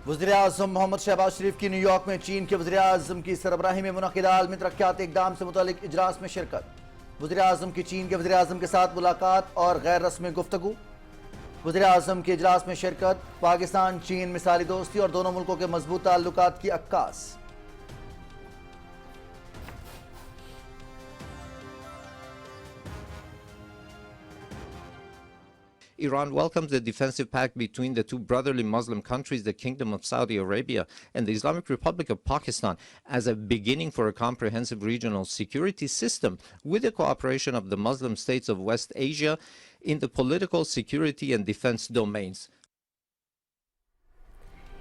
وزیر اعظم محمد شہباز شریف کی new York میں چین کے وزیر اعظم کی سربراہی میں منعقدہ عالمی ترقیاتی اقدام سے متعلق اجلاس میں شرکت۔ وزیر اعظم کی چین کے وزیر اعظم کے ساتھ ملاقات اور غیر رسمی گفتگو۔ وزیر اعظم کے اجلاس میں شرکت، پاکستان چین مثالی دوستی اور دونوں ملکوں کے مضبوط تعلقات کی عکاس۔ Iran welcomes the defensive pact between the two brotherly Muslim countries, the Kingdom of Saudi Arabia and the Islamic Republic of Pakistan, as a beginning for a comprehensive regional security system with the cooperation of the Muslim states of West Asia in the political, security and defense domains.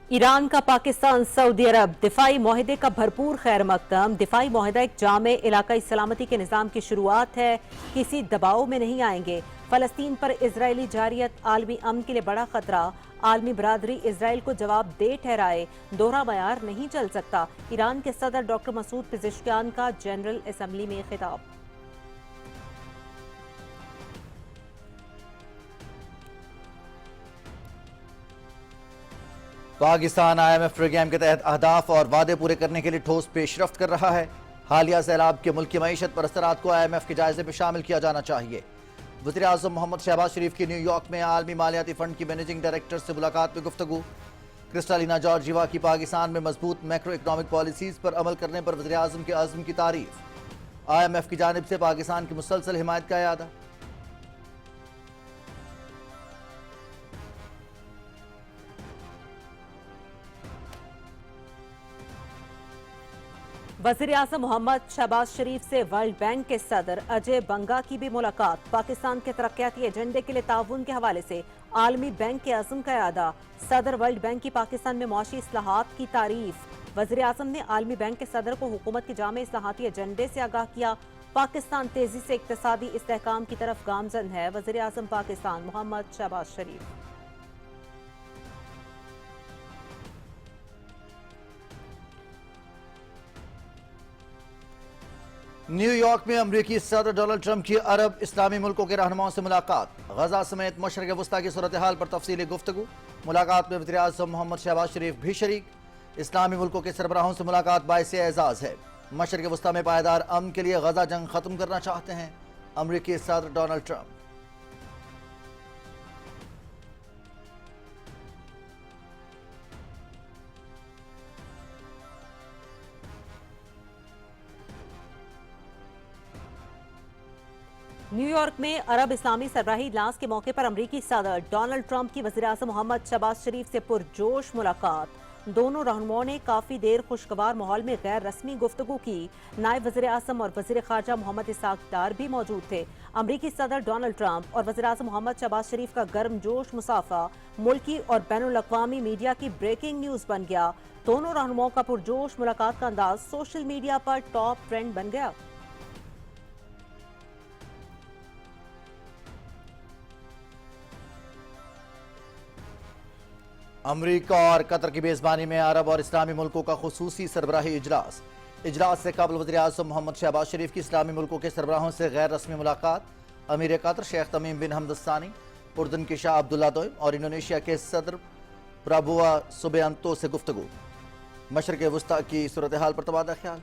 Iran کا پاکستان سعودی عرب دفاعی معاہدے کا بھرپور خیر مقدم۔ دفاعی معاہدہ ایک جامع علاقائی سلامتی کے نظام کی شروعات ہے، کسی دباؤ میں نہیں آئیں گے۔ فلسطین پر اسرائیلی جارحیت عالمی امن کے لیے بڑا خطرہ، عالمی برادری اسرائیل کو جواب دہ ٹھہرائے، دوہرا معیار نہیں چل سکتا۔ ایران کے صدر ڈاکٹر مسعود پزشکیان کا جنرل اسمبلی میں خطاب۔ Pakistan I M F programme کے تحت اہداف اور وعدے پورے کرنے کے لیے ٹھوس پیش رفت کر رہا ہے۔ حالیہ سیلاب کے ملک کی معیشت پر اثرات کو آئی ایم ایف کے جائزے میں شامل کیا جانا چاہیے۔ وزیر اعظم محمد شہباز شریف کی نیو یارک میں عالمی مالیاتی فنڈ کی مینیجنگ ڈائریکٹر سے ملاقات میں گفتگو۔ کرسٹالینا جارجیوا کی پاکستان میں مضبوط میکرو اکنامک پالیسیز پر عمل کرنے پر وزیر اعظم کے عزم کی تعریف۔ آئی ایم ایف کی جانب سے پاکستان کی مسلسل حمایت کا اعادہ۔ وزیر اعظم محمد شہباز شریف سے ورلڈ بینک کے صدر اجے بنگا کی بھی ملاقات۔ پاکستان کے ترقیاتی ایجنڈے کے لیے تعاون کے حوالے سے عالمی بینک کے عزم کا اعادہ۔ صدر ورلڈ بینک کی پاکستان میں معاشی اصلاحات کی تعریف۔ وزیر اعظم نے عالمی بینک کے صدر کو حکومت کے جامع اصلاحاتی ایجنڈے سے آگاہ کیا۔ پاکستان تیزی سے اقتصادی استحکام کی طرف گامزن ہے۔ وزیر اعظم پاکستان محمد شہباز شریف۔ نیو یارک میں امریکی صدر ڈونلڈ ٹرمپ کی عرب اسلامی ملکوں کے رہنماؤں سے ملاقات۔ غزہ سمیت مشرق وسطی کی صورتحال پر تفصیلی گفتگو۔ ملاقات میں وزیر اعظم محمد شہباز شریف بھی شریک۔ اسلامی ملکوں کے سربراہوں سے ملاقات باعث اعزاز ہے۔ مشرق وسطی میں پائیدار امن کے لیے غزہ جنگ ختم کرنا چاہتے ہیں امریکی صدر ڈونلڈ ٹرمپ۔ نیو یارک میں عرب اسلامی سربراہی اجلاس کے موقع پر امریکی صدر ڈونلڈ ٹرمپ کی وزیر اعظم محمد شہباز شریف سے پرجوش ملاقات۔ دونوں رہنماؤں نے کافی دیر خوشگوار ماحول میں غیر رسمی گفتگو کی۔ نائب وزیر اعظم اور وزیر خارجہ محمد اسحاق ڈار بھی موجود تھے۔ امریکی صدر ڈونلڈ ٹرمپ اور وزیر اعظم محمد شہباز شریف کا گرم جوش مصافحہ ملکی اور بین الاقوامی میڈیا کی بریکنگ نیوز بن گیا۔ دونوں رہنماؤں کا پرجوش ملاقات کا انداز سوشل میڈیا پر ٹاپ ٹرینڈ بن گیا۔ امریکہ اور قطر کی میزبانی میں عرب اور اسلامی ملکوں کا خصوصی سربراہی اجلاس۔ اجلاس سے قبل وزیر اعظم محمد شہباز شریف کی اسلامی ملکوں کے سربراہوں سے غیر رسمی ملاقات۔ امیر قطر شیخ تمیم بن حمد الثانی، اردن کے شاہ عبداللہ دوئم اور انڈونیشیا کے صدر پرابووا سبیانتو سے گفتگو۔ مشرق وسطی کی صورتحال پر تبادلہ خیال۔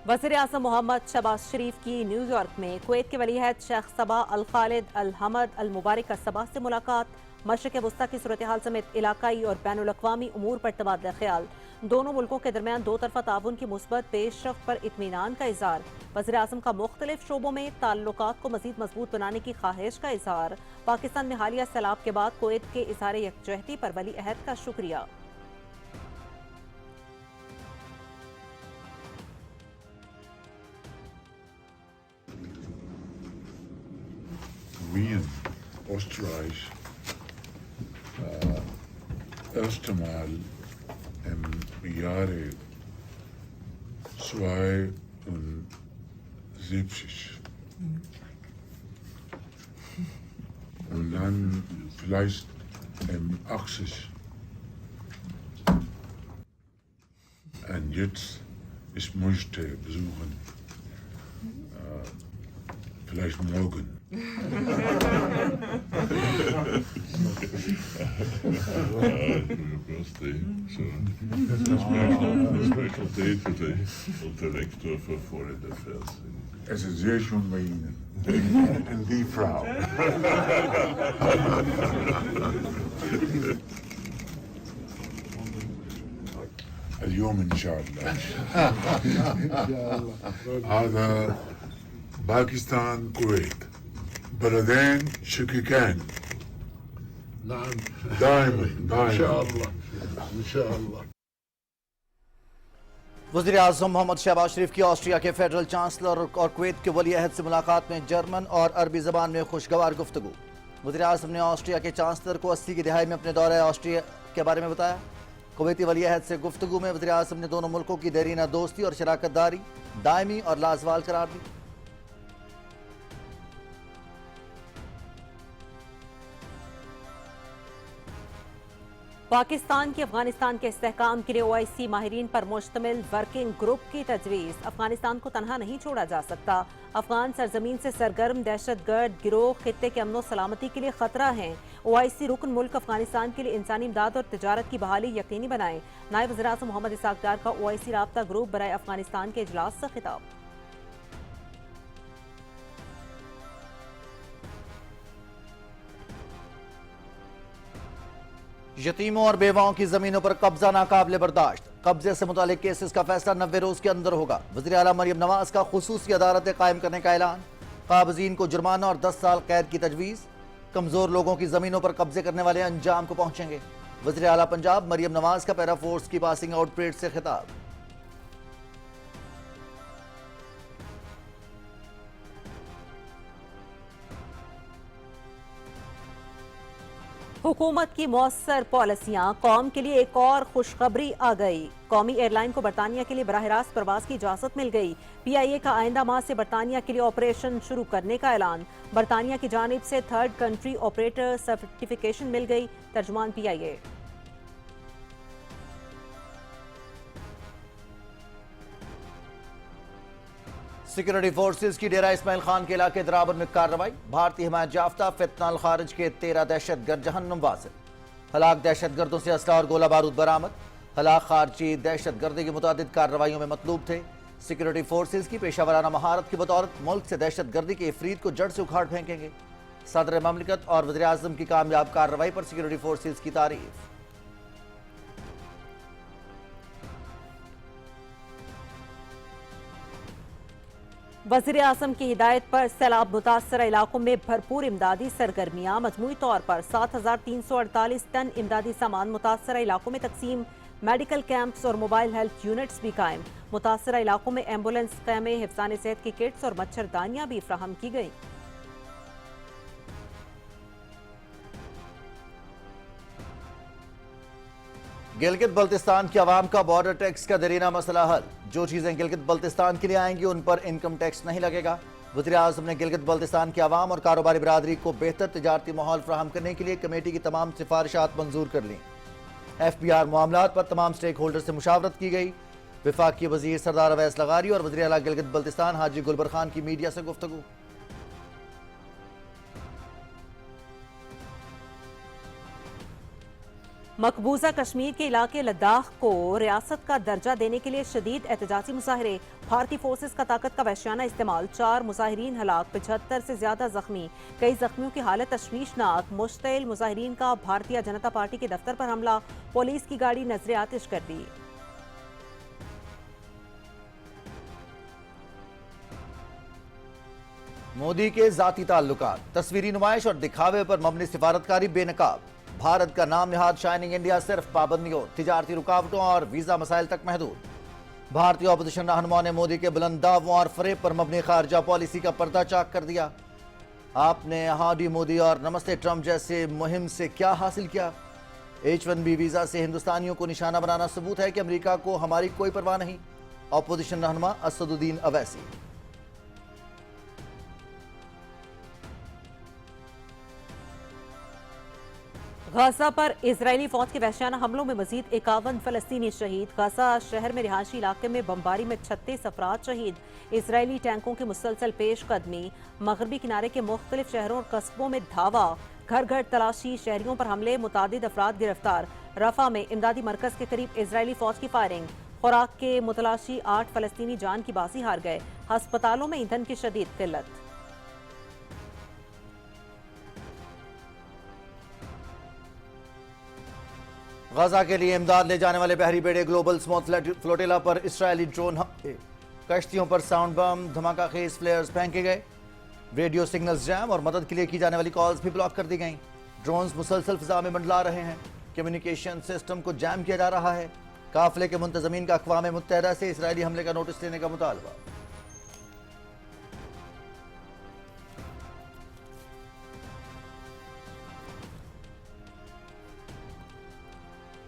وزیر اعظم محمد شہباز شریف کی نیو یارک میں کویت کے ولی عہد شیخ صبا الخالد الحمد المبارک الصباح سے ملاقات۔ مشرق وسطی کی صورتحال سمیت علاقائی اور بین الاقوامی امور پر تبادلہ خیال۔ دونوں ملکوں کے درمیان دو طرفہ تعاون کی مثبت پیش رفت پر اطمینان کا اظہار۔ وزیر اعظم کا مختلف شعبوں میں تعلقات کو مزید مضبوط بنانے کی خواہش کا اظہار۔ پاکستان میں حالیہ سیلاب کے بعد کویت کے اظہار یکجہتی پر ولی عہد کا شکریہ۔ Wien, Österreich, erste Mal im Jahre 72. Und dann vielleicht im 80. Und jetzt, ich möchte besuchen vielleicht morgen. Your birthday, so special day today. The Director for Foreign Affairs. Es ist sehr schön bei Ihnen. Und die Frau. اليوم إن شاء الله. هذا باكستان كويت بلدين شقيقين نعم. دائما إن شاء الله. إن شاء الله. वज़ीर आज़म मोहम्मद शहबाज शरीफ की ऑस्ट्रिया के फेडरल चांसलर और कुवैत के वली अहद से मुलाकात में जर्मन और अरबी ज़बान में खुशगवार गुफ्तगू। वज़ीर आज़म ने ऑस्ट्रिया के चांसलर को 80 की दिहाई में अपने दौरे ऑस्ट्रिया के बारे में बताया। कुवैती वली अहद से गुफ्तगू में वज़ीर आज़म ने दोनों मुल्कों की देरीना दोस्ती और शराकत दारी दायमी और लाजवाल करार दी। पाकिस्तान की अफगानिस्तान के इस्तेहकाम के लिए ओआईसी माहिरीन पर मुश्तमिल वर्किंग ग्रुप की तजवीज़। अफगानिस्तान को तनहा नहीं छोड़ा जा सकता। अफगान सरजमीन से सरगर्म दहशतगर्द गिरोह खित्ते के अमन सलामती के लिए खतरा हैं। ओआईसी रुकन मुल्क अफगानिस्तान के लिए इंसानी इमदाद और तजारत की बहाली यकीनी बनाए। नायब वज़ीर आज़म मोहम्मद इसाक डार का ओआईसी राब्ता ग्रुप बराए अफगानिस्तान के इजलास से खिताब। यतीमों और बेवाओं की जमीनों पर कब्जा नाकाबिले बर्दाश्त। कब्जे से मुतालिक केसेस का फैसला 90 रोज के अंदर होगा। वज़ीर आला मरियम नवाज का खुसूसी अदालतें कायम करने का ऐलान। काबजीन को जुर्माना और 10 साल कैद की तजवीज़। कमजोर लोगों की जमीनों पर कब्जे करने वाले अंजाम को पहुंचेंगे। वज़ीर आला पंजाब मरियम नवाज का पैरा फोर्स की पासिंग आउट परेड से खिताब। हुकूमत की मौसर पॉलिसियां, कौम के लिए एक और खुशखबरी आ गई। कौमी एयरलाइन को बरतानिया के लिए बराह रास्त प्रवास की इजाजत मिल गई। PIA का आइंदा माह से बरतानिया के लिए ऑपरेशन शुरू करने का ऐलान। बरतानिया की जानिब से थर्ड कंट्री ऑपरेटर सर्टिफिकेशन मिल गई। तर्जुमान PIA। सिक्योरिटी फोर्सेज की डेरा इस्माइल खान के इलाके द्राबर में कार्रवाई। भारतीय हिमायत याफ्ता फितनाल खारिज के 13 दहशतगर्द जहन्नुम वासिल। हलाक दहशतगर्दों से असला और गोला बारूद बरामद। हलाक खारजी दहशतगर्दी की मुतादिद कार्रवाइयों में मतलूब थे। सिक्योरिटी फोर्सेज की पेशावराना महारत की बदौलत मुल्क से दहशतगर्दी के इफरीत को जड़ से उखाड़ फेंकेंगे। सदर ममलिकत और वज़ीर आज़म की कामयाब कार्रवाई पर सिक्योरिटी फोर्सेज की तारीफ। वज़ीर आज़म की हिदायत पर सैलाब मुतासर इलाकों में भरपूर इमदादी सरगर्मियां। मजमूई तौर पर 7,348 टन इमदादी सामान मुतासर इलाकों में तकसीम। मेडिकल कैंप्स और मोबाइल हेल्थ यूनिट्स भी कायम। मुतासर इलाकों में एम्बुलेंस खैमे, हिफ्ज़ान सेहत की किट्स और मच्छरदानियां भी फ्राहम की गई। गिलगित बल्तिस्तान की आवाम का बॉर्डर टैक्स का देरीना मसला हल। जो चीजें गिलगित बल्तिस्तान के लिए आएंगी उन पर इनकम टैक्स नहीं लगेगा। वज़ीर आज़म ने गिलगित बल्तिस्तान की आवाम और कारोबारी बिरादरी को बेहतर तजारती माहौल फराहम करने के लिए कमेटी की तमाम सिफारिशात मंजूर कर लीं। FBR मामलात पर तमाम स्टेक होल्डर से मुशावरत की गई। वफाकी वज़ीर सरदार अवैस लगारी और वज़ीर आला गिलगित बल्तिस्तान हाजी गुलबर खान की मीडिया से गुफ्तगू। मकबूजा कश्मीर के इलाके लद्दाख को रियासत का दर्जा देने के लिए शदीद एहतजाजी मुजाहरे। भारतीय फोर्सेस का ताकत का वहशियाना इस्तेमाल। 4 मुजाहिरीन हलाक, 75 से ज्यादा जख्मी। कई जख्मियों की हालत तशवीशनाक। मुश्तइल मुजाहिरीन का भारतीय जनता पार्टी के दफ्तर पर हमला। पुलिस की गाड़ी नजरे आतिश कर दी। मोदी के जाती ताल्लुकात, तस्वीरी नुमाइश और दिखावे पर मबनी सिफारतकारी बेनकाब। भारत का नाम निहाद शाइनिंग इंडिया सिर्फ पाबंदियों, तिजारती रुकावटों और वीजा मसाइल तक महदूद। भारतीय अपोजिशन रहनुमाओं ने मोदी के बुलंद दावों और फरेब पर मबनी खारजा पॉलिसी का पर्दा चाक कर दिया। आपने हाउडी मोदी और नमस्ते ट्रंप जैसे मुहिम से क्या हासिल किया? H1B वीजा से हिंदुस्तानियों को निशाना बनाना सबूत है कि अमेरिका को हमारी कोई परवाह नहीं। अपोजिशन रहनुमा असदुद्दीन अवैसी। गाजा पर इजरायली फौज के वहशियाना हमलों में मजीद 51 फलस्तीनी शहीद। गाजा शहर में रिहायशी इलाके में बमबारी में 36 अफराद शहीद। इजरायली टैंकों की मुसलसल पेशकदमी। मगरबी किनारे के मुख्तलिफ शहरों और कस्बों में धावा, घर घर तलाशी, शहरियों पर हमले, मुतादिद अफराद गिरफ्तार। रफा में इमदादी मरकज के करीब इजरायली फौज की फायरिंग। खुराक के मुतलाशी 8 फलस्तीनी जान की बाजी हार गए। अस्पतालों में ईंधन की शदीद किल्लत। गजा के लिए इमदाद ले जाने वाले बहरी बेड़े ग्लोबल स्मॉथ फ्लोटिला पर इसराइली ड्रोन हमले। कश्तियों पर साउंड बम, धमाका खेज फ्लेयर्स फेंके गए। रेडियो सिग्नल्स जैम और मदद के लिए की जाने वाली कॉल्स भी ब्लॉक कर दी गईं। ड्रोन्स मुसलसल फिजा में मंडला रहे हैं। कम्युनिकेशन सिस्टम को जैम किया जा रहा है। काफिले के मुंतजमीन का अक़वाम मुत्तहिदा से इसराइली हमले का नोटिस लेने का मुतालबा।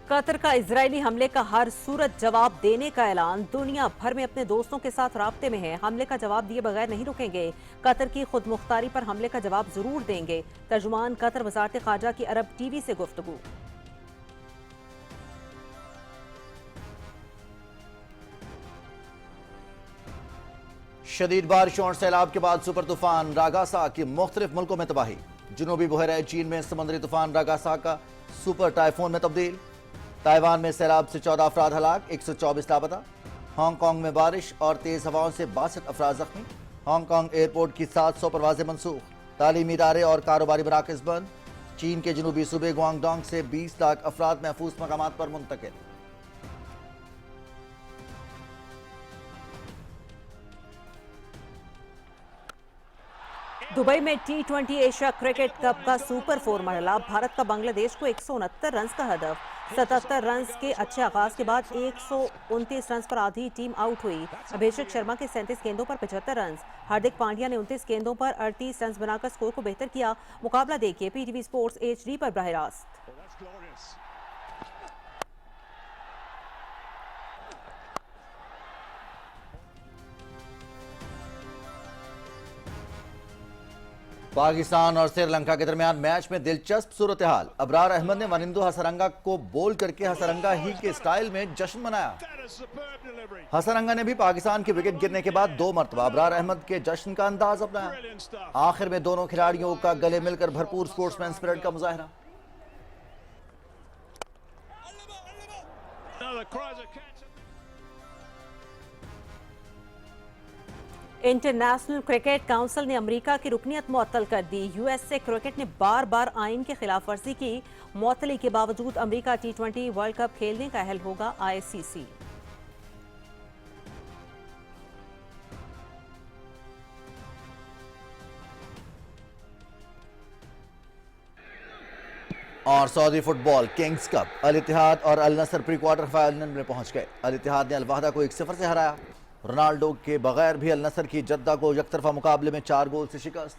कतर का इजरायली हमले का हर सूरत जवाब देने का ऐलान। दुनिया भर में अपने दोस्तों के साथ राब्ते में है। हमले का जवाब दिए बगैर नहीं रुकेंगे। कतर की खुद मुख्तारी पर हमले का जवाब जरूर देंगे। तर्जुमान कतर वजारत खारजा की अरब टीवी से गुफ्तगू। शदीद बारिशों और सैलाब के बाद सुपर तूफान रागासा की मुख्तलिफ मुल्कों में तबाही। जनूबी बहरा चीन में समुद्री तूफान रागासा का सुपर टाइफून में तब्दील। ताइवान में सैलाब से 14 अफराद हलाक, 124 लापता। हांगकांग में बारिश और तेज हवाओं से 62 अफराद जख्मी। हांगकांग एयरपोर्ट की 700 परवाजें मनसूख। तालीमी इदारे और कारोबारी मराकज बंद। चीन के जनूबी सूबे गुआंगडोंग से 20 लाख अफराद महफूज मकामात पर मुंतकिल। दुबई में T20 एशिया क्रिकेट कप का सुपर 4 मरहला। भारत का बांग्लादेश को 169 रन का हदफ। 77 रन के अच्छे आगाज के बाद 129 रन पर आधी टीम आउट हुई। अभिषेक शर्मा के 37 गेंदों पर 75 रन। हार्दिक पांड्या ने 29 गेंदों पर 38 रन बनाकर स्कोर को बेहतर किया। मुकाबला देखिए PTV स्पोर्ट्स HD पर बराह रास्त। पाकिस्तान और श्रीलंका के दरमियान मैच में दिलचस्प सूरत हाल। अबरार अहमद ने वनिंदु हसरंगा को बोल करके हसरंगा ही के स्टाइल में जश्न मनाया। हसरंगा ने भी पाकिस्तान की विकेट गिरने के बाद 2 मरतबा अबरार अहमद के जश्न का अंदाज अपनाया। आखिर में दोनों खिलाड़ियों का गले मिलकर भरपूर स्पोर्ट्समैन स्पिरिट का मुजाहरा। इंटरनेशनल क्रिकेट काउंसिल ने अमेरिका की रुकनियत मुअत्तल कर दी। USA क्रिकेट ने बार बार आइन की खिलाफ वर्जी की। मुअत्तली के बावजूद अमेरिका T20 वर्ल्ड कप खेलने का अहल होगा ICC। और सऊदी फुटबॉल किंग्स कप अल इत्तेहाद और अल नसर प्री क्वार्टर फाइनल में पहुंच गए। अल इत्तेहाद ने अल वहदा को 1-0 से हराया। रोनाल्डो के बगैर भी अल नसर की जद्दा को यकतरफा मुकाबले में 4 गोल से शिकस्त।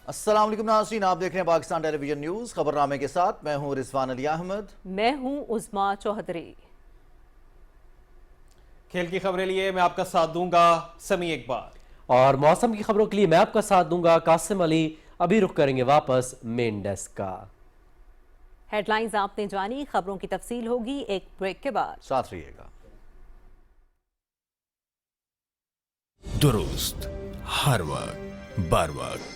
अस्सलाम वालेकुम नाज़रीन, आप देख रहे हैं पाकिस्तान टेलीविजन न्यूज। खबरनामे के साथ मैं हूं रिजवान अली अहमद। मैं हूं उस्मा चौधरी। खेल की खबरें लिए मैं आपका साथ दूंगा समी इकबाल, और मौसम की खबरों के लिए मैं आपका साथ दूंगा कासिम अली। अभी रुक करेंगे वापस मेन डेस्क का। हेडलाइंस आपने जानी, खबरों की तफसील होगी एक ब्रेक के बाद। साथ रहिएगा। दुरुस्त हर वक्त बार वक्त।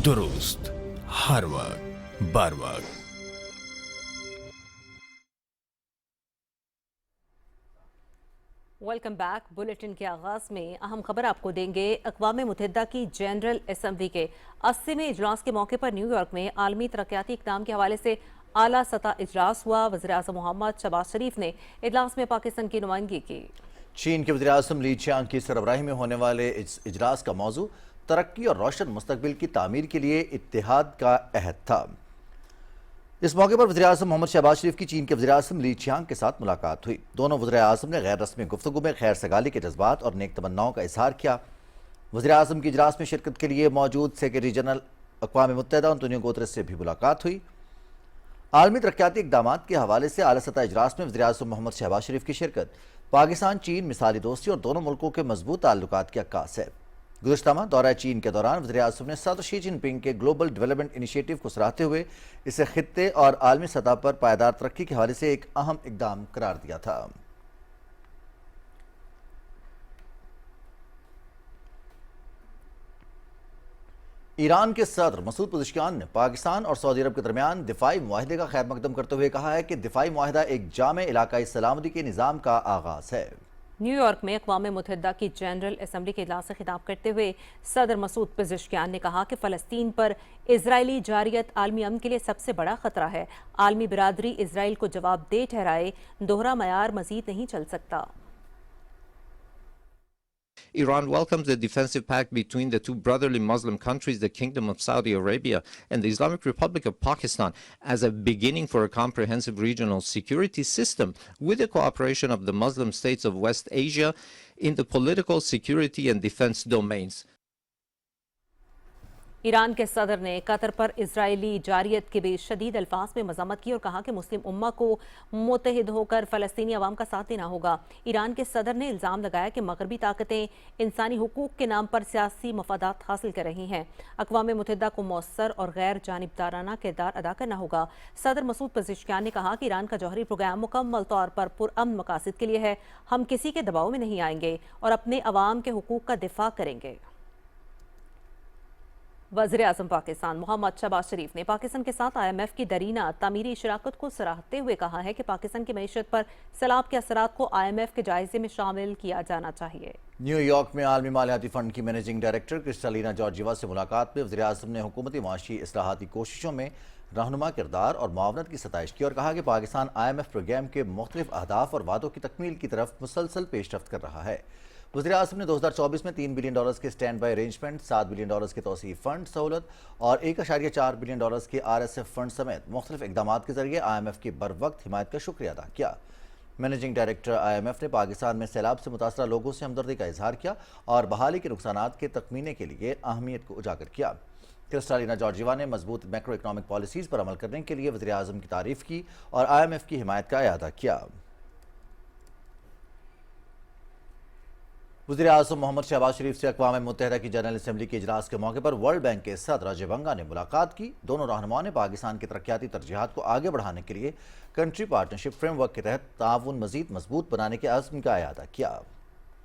दुरुस्त हर वक्त बर वक्त। Welcome back. बुलेटिन के आगाज में अहम खबर आपको देंगे। अक़वाम मुत्तहिदा की जनरल असम्बली के 80वें इजलास के मौके पर न्यूयॉर्क में आलमी तरक्याती इक़दाम के हवाले से आला सतह इजलास हुआ। वज़ीर-ए-आज़म मोहम्मद शहबाज शरीफ ने इजलास में पाकिस्तान की नुमाइंदगी की। चीन के वज़ीर-ए-आज़म ली चियांग की सरबराही में होने वाले इस इजलास का मौजू तरक्की और रोशन मुस्तकबिल की तामीर के लिए इत्तेहाद का अहद था। इस मौके पर वज़ीर-ए-आज़म मोहम्मद शहबाज शरीफ की चीन के वज़ीर-ए-आज़म ली चियांग के साथ मुलाकात हुई। दोनों वज़ीर-ए-आज़म ने गैर रस्मी गुफ्तगू में खैर सगाली के जज्बात और नेक तमन्नाओं का इजहार किया। वज़ीर-ए-आज़म की इजलास में शिरकत के लिए मौजूद सेक्रेटरी जनरल अक़वाम मुत्तहिदा अंतोनियो गुतेरेस से भी मुलाकात हुई। आलमी तरक्याती इक़दामात के हवाले से आला सतह इजलास में वज़ीर-ए-आज़म मोहम्मद शहबाज शरीफ की शिरकत पाकिस्तान चीन मिसाली दोस्ती और दोनों मुल्कों के मजबूत ताल्लुकात की अक्कास है। गुज़श्ता माह दौरा चीन के दौरान वज़ीर-ए-आज़म ने सदर शी जिनपिंग के ग्लोबल डेवलपमेंट इनिशिएटिव को सराहते हुए इसे खित्ते और आलमी सतह पर पायदार तरक्की के हवाले से एक अहम इक़दाम करार दिया था। ईरान के सदर मसूद पज़ेश्कियान ने पाकिस्तान और सऊदी अरब के दरमियान दिफाई मुआहदे का खैर मकदम करते हुए कहा है कि दिफाई मुआहदा एक जामे इलाकाई सलामती के निज़ाम का आगाज़ है। न्यूयॉर्क में अक़वाम मुत्तहिदा की जनरल असम्बली के इजलास से खिताब करते हुए सदर मसूद पज़ेश्कियान ने कहा कि फ़लस्तीन पर इजरायली जारियत आलमी अमन के लिए सबसे बड़ा खतरा है। आलमी बिरादरी इजराइल को जवाबदेह ठहराए, दोहरा मयार मजीद नहीं चल सकता। Iran welcomes the defensive pact between the two brotherly Muslim countries, the Kingdom of Saudi Arabia and the Islamic Republic of Pakistan, as a beginning for a comprehensive regional security system with the cooperation of the Muslim states of West Asia in the political, security and defense domains. Iran के सदर ने Qatar पर Israeli जारियत के भी शदीद अल्फाज में मज़म्मत की और कहा कि मुस्लिम उम्मा को मुत्तहिद होकर फ़लस्तीनी अवाम का साथ देना होगा। ईरान के सदर ने इल्ज़ाम लगाया कि मगरबी ताकतें इंसानी हुकूक के नाम पर सियासी मफादात हासिल कर रही हैं। अक़वाम मुत्तहिदा को मौसर और गैर जानिबदाराना किरदार अदा करना होगा। सदर मसूद पज़ेश्कियान ने कहा कि ईरान का जौहरी प्रोग्राम मुकम्मल तौर पर पुरअमन मकासद के लिए है। हम किसी के दबाव में नहीं आएंगे और अपने अवाम के हुकूक का दिफा करेंगे। वज़ीर-ए-आज़म पाकिस्तान मोहम्मद शहबाज शरीफ ने पाकिस्तान के साथ IMF की दरीना तामीरी शराकत को सराहते हुए कहा है कि पाकिस्तान की मईशत पर सैलाब के असरात को IMF के जायजे में शामिल किया जाना चाहिए। न्यूयॉर्क में आलमी मालियाती फंड की मैनेजिंग डायरेक्टर क्रिस्टालिना जॉर्जिवा से मुलाकात में वज़ीर-ए-आज़म ने हुकूमती माशी इस्लाहाती कोशिशों में रहनुमा किरदार और मुआवनत की सताइश की और कहा कि पाकिस्तान IMF प्रोग्राम के मुख्तलिफ अहदाफ और वादों की तकमील की तरफ मुसलसल पेशरफ्त कर रहा है। वज़ीर-ए-आज़म ने 2024 में $3 बिलियन के स्टैंड बाई अरेंजमेंट, $7 बिलियन के तौसीफ़ फंड सहूलत और $1.4 बिलियन के RSF फंड समेत मुख्तलिफ इक़दामात के जरिए IMF की बर वक्त हिमायत का शुक्रिया अदा किया। मैनेजिंग डायरेक्टर IMF ने पाकिस्तान में सैलाब से मुतासरा लोगों से हमदर्दी का इजहार किया और बहाली के नुकसानात के तखमीने के लिए अहमियत को उजागर किया। क्रिस्टालिना जॉर्जिवा ने मजबूत मैक्रो इकनॉमिक पॉलिसीज़ पर अमल करने के लिए वज़ीर-ए-आज़म की तारीफ़ की और IMF की हिमायत का इआदा किया। वज़ीर-ए-आज़म मोहम्मद शहबाज शरीफ से अक़वाम मुत्तहिदा की जनरल असम्बली के इजलास के मौके पर वर्ल्ड बैंक के सदर अजय बंगा ने मुलाकात की। दोनों रहनुमाओं ने पाकिस्तान की तरक्याती तरजीहात को आगे बढ़ाने के लिए कंट्री पार्टनरशिप फ्रेमवर्क के तहत ताउन मज़ीद मजबूत बनाने के अज़्म का इआदा किया।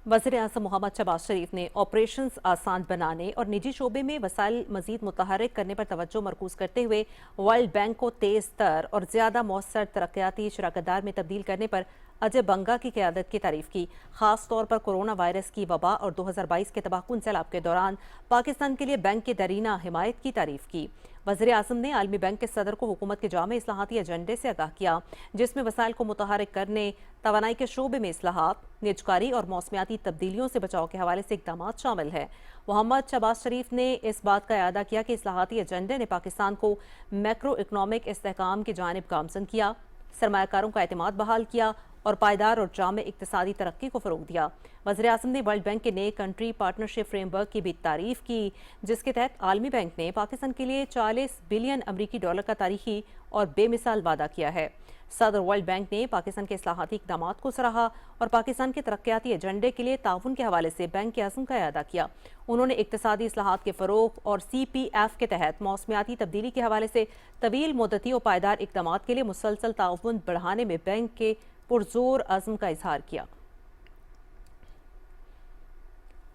वज़ीर-ए-आज़म मोहम्मद शहबाज शरीफ ने ऑपरेशंस आसान बनाने और निजी शोबे में वसाइल मजीद मुतहर्रिक करने पर तवज्जो मरकूज करते हुए वर्ल्ड बैंक को तेज़ तर और ज़्यादा मौसर तरक्याती शराकतदार में तब्दील करने पर अजय बंगा की क़यादत की तारीफ की। खास तौर पर कोरोना वायरस की वबा और 2022 के तबाहकुन सैलाब के दौरान पाकिस्तान के लिए बैंक के दरीना हिमायत की तारीफ की। वज़ीर-ए-आज़म ने आलमी बैंक के सदर को हुकूमत के जामे इस्लाहाती एजेंडे से आगाह किया, जिसमें वसाइल को मुतहर्रिक करने, तवानाई के शोबे में इस्लाहात, निजकारी और मौसमियाती तब्दीलियों से बचाव के हवाले से इक़दामात शामिल है। मोहम्मद शहबाज शरीफ ने इस बात का इआदा किया कि इस्लाहाती एजेंडे ने पाकिस्तान को मैक्रो इकनॉमिक इस्तेहकाम की जानिब गामजन किया, सरमायाकारों का एतमाद बहाल किया और पायदार और जामे इक्तिसादी तरक्की को फ़रोग दिया। वज़ीर-ए-आज़म ने वर्ल्ड बैंक के नए कंट्री पार्टनरशिप फ्रेमवर्क की भी तारीफ की, जिसके तहत आलमी बैंक ने पाकिस्तान के लिए $40 बिलियन अमरीकी डॉलर का तारीखी और बेमिसाल वादा किया है। सदर वर्ल्ड बैंक ने पाकिस्तान के इस्लाहाती इक़दामात को सराहा और पाकिस्तान के तरक्याती एजेंडे के लिए ताउन के हवाले से बैंक के अज़्म का इआदा किया। उन्होंने इक़्तिसादी इस्लाहात के फ़रोग़ और CPF के तहत मौसमियाती तब्दीली के हवाले से तवील मुद्दती और पायदार इक़दामात के लिए मुसलसल ताउन बढ़ाने में बैंक के पुरजोर अज़्म का इजहार किया।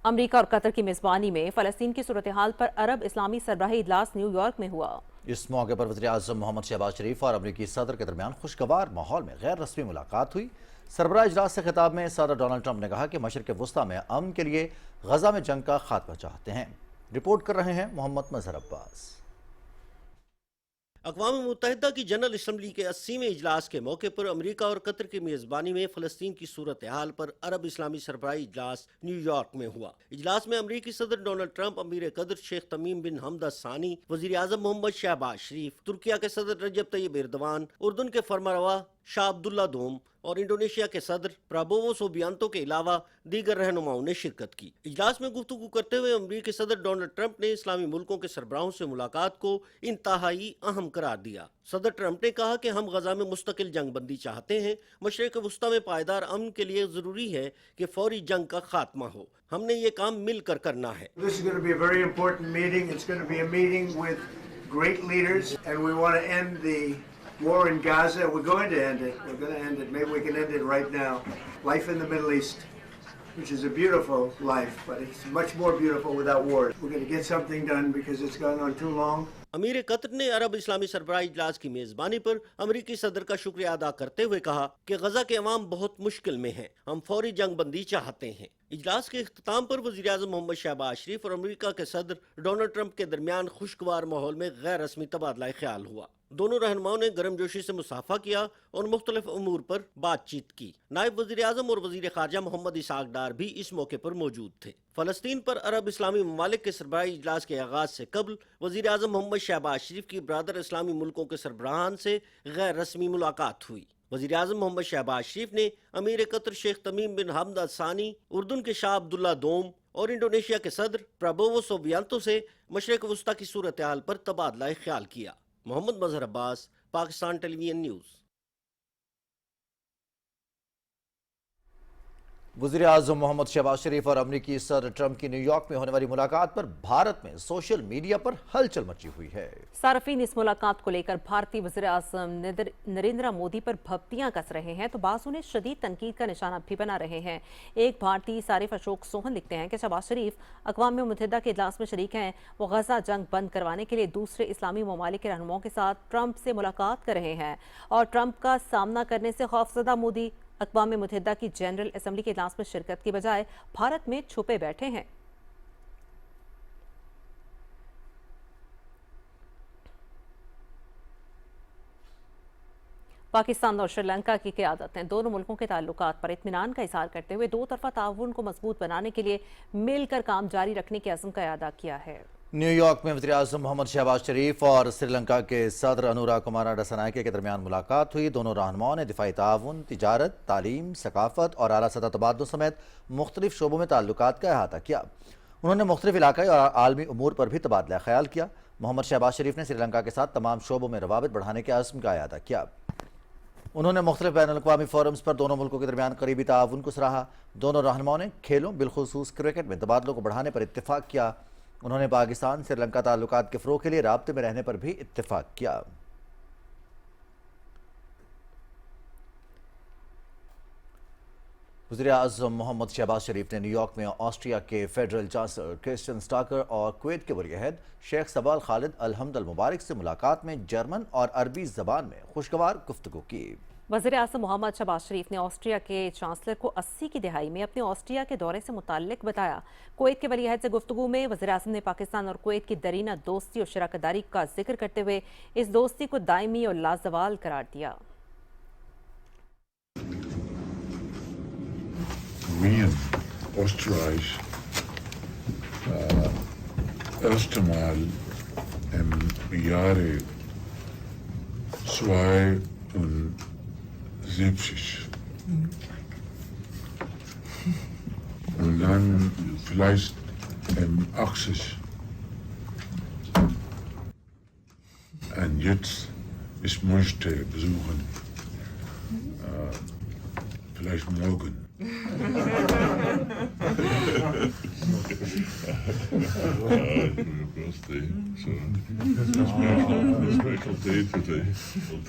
अमरीका और कतर की मेजबानी में फलस्तीन की सूरत हाल पर अरब इस्लामी सरबराही इजलास न्यूयॉर्क में हुआ। इस मौके पर वज़ीर-ए-आज़म मोहम्मद शहबाज शरीफ और अमरीकी सदर के दरमियान खुशगवार माहौल में गैर रस्मी मुलाकात हुई। सरबराह इजलास से खिताब में सदर डोनाल्ड ट्रंप ने कहा कि मशरिक़ वुस्ता में अमन के लिए गजा में जंग का खात्मा चाहते हैं। रिपोर्ट कर रहे हैं मोहम्मद मजहर अब्बास। अक़वाम मुत्तहिदा की जनरल असम्बली के 80वें इजलास के मौके पर अमरीका और कतर की मेज़बानी में फ़लस्तीन की सूरत हाल पर अरब इस्लामी सरबराही इजलास न्यूयॉर्क में हुआ। इजलास में अमरीकी सदर डोनाल्ड ट्रंप, अमीर कतर शेख तमीम बिन हमद अल सानी, वज़ीर आज़म मोहम्मद शहबाज शरीफ, तुर्किया के सदर रजब तैयब एर्दोगान, उर्दन के फरमारवा शाह अब्दुल्ला दोम और इंडोनेशिया के सदर प्राबोवो सुबियांतो के अलावा दीगर रहनुमाओं ने शिरकत की। इजलास में गुफ्तगू करते हुए अमरीकी सदर डोनाल्ड ट्रंप ने इस्लामी मुल्कों के सरबराहों से मुलाकात को इंतहाई अहम करार दिया। सदर ट्रंप ने कहा कि हम गजा में मुस्तकिल जंग बंदी चाहते हैं। मशरिक़ वुस्ता में पायदार अमन के लिए जरूरी है कि फौरी जंग का खात्मा हो। हमने ये काम मिलकर करना है। This is going to be a very important meeting. It's going to be a meeting with great leaders, and we want to end the war in Gaza. We're going to end it. We're going to end it. Maybe we can end it right now. Life in the Middle East, which is a beautiful life, but it's much more beautiful without war. We're going to get something done because it's gone on too long. अमीर Qatar ने अरब इस्लामी सरबराही इजलास की मेज़बानी पर अमरीकी सदर का शुक्रिया अदा करते हुए कहा कि गजा के अवाम बहुत मुश्किल में हैं। हम फौरी जंग बंदी चाहते हैं। इजलास के इख्तिताम पर वज़ीर आज़म मोहम्मद शहबाज शरीफ और अमरीका के सदर डोनाल्ड ट्रंप के दरमियान खुशगवार माहौल में गैर रस्मी तबादला ख्याल हुआ। दोनों रहनुमाओं ने गर्मजोशी से मुसाफा किया और मुख्तलिफ अमूर पर बातचीत की। नायब वज़ीर आज़म और वज़ीर ख़ारजा मोहम्मद इसहाक़ डार भी इस मौके पर मौजूद थे। फ़लस्तीन पर अरब इस्लामी ममालिक के सरबराही इजलास के आगाज़ से कबल वज़ीर आज़म मोहम्मद शहबाज शरीफ की ब्रादर इस्लामी मुल्कों के सरबराहान से गैर रस्मी मुलाकात हुई। वज़ीर आज़म मोहम्मद शहबाज शरीफ ने अमीर कतर शेख तमीम बिन हमद अल सानी, उर्दन के शाह अब्दुल्ला दोम और इंडोनेशिया के सदर प्राबोवो सुबियांतो से मशरिक़ वुस्ता की सूरत हाल पर तबादला ख्याल किया। मोहम्मद मजहर अब्बास, पाकिस्तान टेलीविजन न्यूज़। वज़ीर-ए-आज़म मोहम्मद शहबाज शरीफ और अमरीकी सदर ट्रंप की न्यूयॉर्क में होने वाली मुलाकात पर भारत में सोशल मीडिया पर हलचल मची हुई है। सार्फिन इस मुलाकात को लेकर भारतीय वज़ीर-ए-आज़म नरेंद्र मोदी पर भभतियां कस रहे हैं तो बाज़ उन्हें शदीद तनकीद का निशाना भी बना रहे हैं। एक भारतीय सारिफ अशोक सोहन लिखते हैं कि शहबाज शरीफ अक़वाम मुत्तहिदा के इजलास में शरीक हैं। वो गजा जंग बंद करवाने के लिए दूसरे इस्लामी ममालिक के रहनुमाओं के साथ ट्रंप से मुलाकात कर रहे हैं और ट्रंप का सामना करने से खौफजदा मोदी अक़वाम मुत्तहिदा की जनरल असम्बली के इजलास में शिरकत की बजाय भारत में छुपे बैठे हैं। पाकिस्तान और श्रीलंका की क़यादत ने दोनों मुल्कों के ताल्लुकात पर इत्मीनान का इज़हार करते हुए दो तरफ़ा ताउन को मजबूत बनाने के लिए मिलकर काम जारी रखने के अज़्म का इआदा किया है। न्यूयॉर्क में वज़ीर-ए-आज़म मोहम्मद शहबाज शरीफ और श्रीलंका के सदर अनुरा कुमारा डसनायके के दरमियान मुलाकात हुई। दोनों रहनुमाओं ने दिफाई ताउन, तिजारत, तालीम, सकाफत और आला सतह तबादलों समेत मुख्तलिफ शोबों में ताल्लुकात का अहाता किया। उन्होंने मुख्तलिफ इलाकाई और आलमी उमूर पर भी तबादला ख्याल किया। मोहम्मद शहबाज शरीफ ने श्रीलंका के साथ तमाम शोबों में रवाबित बढ़ाने के अज़्म का इआदा किया। उन्होंने मुख्तलिफ बैनुल-अक़वामी फोरम्स पर दोनों मुल्कों के दरमियान करीबी ताउन को सराहा। दोनों रहनुमाओं ने खेलों, बिलखुसूस क्रिकेट में तबादलों को बढ़ाने पर इत्तेफाक किया। उन्होंने पाकिस्तान श्रीलंका ताल्लुकात के फ़रोग़ के लिए राब्ते में रहने पर भी इत्तेफाक किया। वज़ीर-ए-आज़म मोहम्मद शहबाज शरीफ ने न्यूयॉर्क में ऑस्ट्रिया के फेडरल चांसलर क्रिस्टियन स्टाकर और कुवैत के वली-अहद शेख सबाल खालिद अल हमद अल मुबारक से मुलाकात में जर्मन और अरबी ज़बान में खुशगवार गुफ्तगू की। वज़ीर-ए-आज़म मोहम्मद शहबाज शरीफ ने ऑस्ट्रिया के चांसलर को 80 की दहाई में अपने ऑस्ट्रिया के दौरे से मुताल्लिक बताया। कुवैत के वली-अहद से गुफ्तगू में वज़ीर-ए-आज़म ने पाकिस्तान और कुवैत की दरीना दोस्ती और शराकतदारी का जिक्र करते हुए इस दोस्ती को दायमी और लाजवाल करार दिया। Wir Österreich erste Mal im Jahre 72 und dann vielleicht im 80 und jetzt ich möchte besuchen vielleicht morgen. birthday, so a special day today.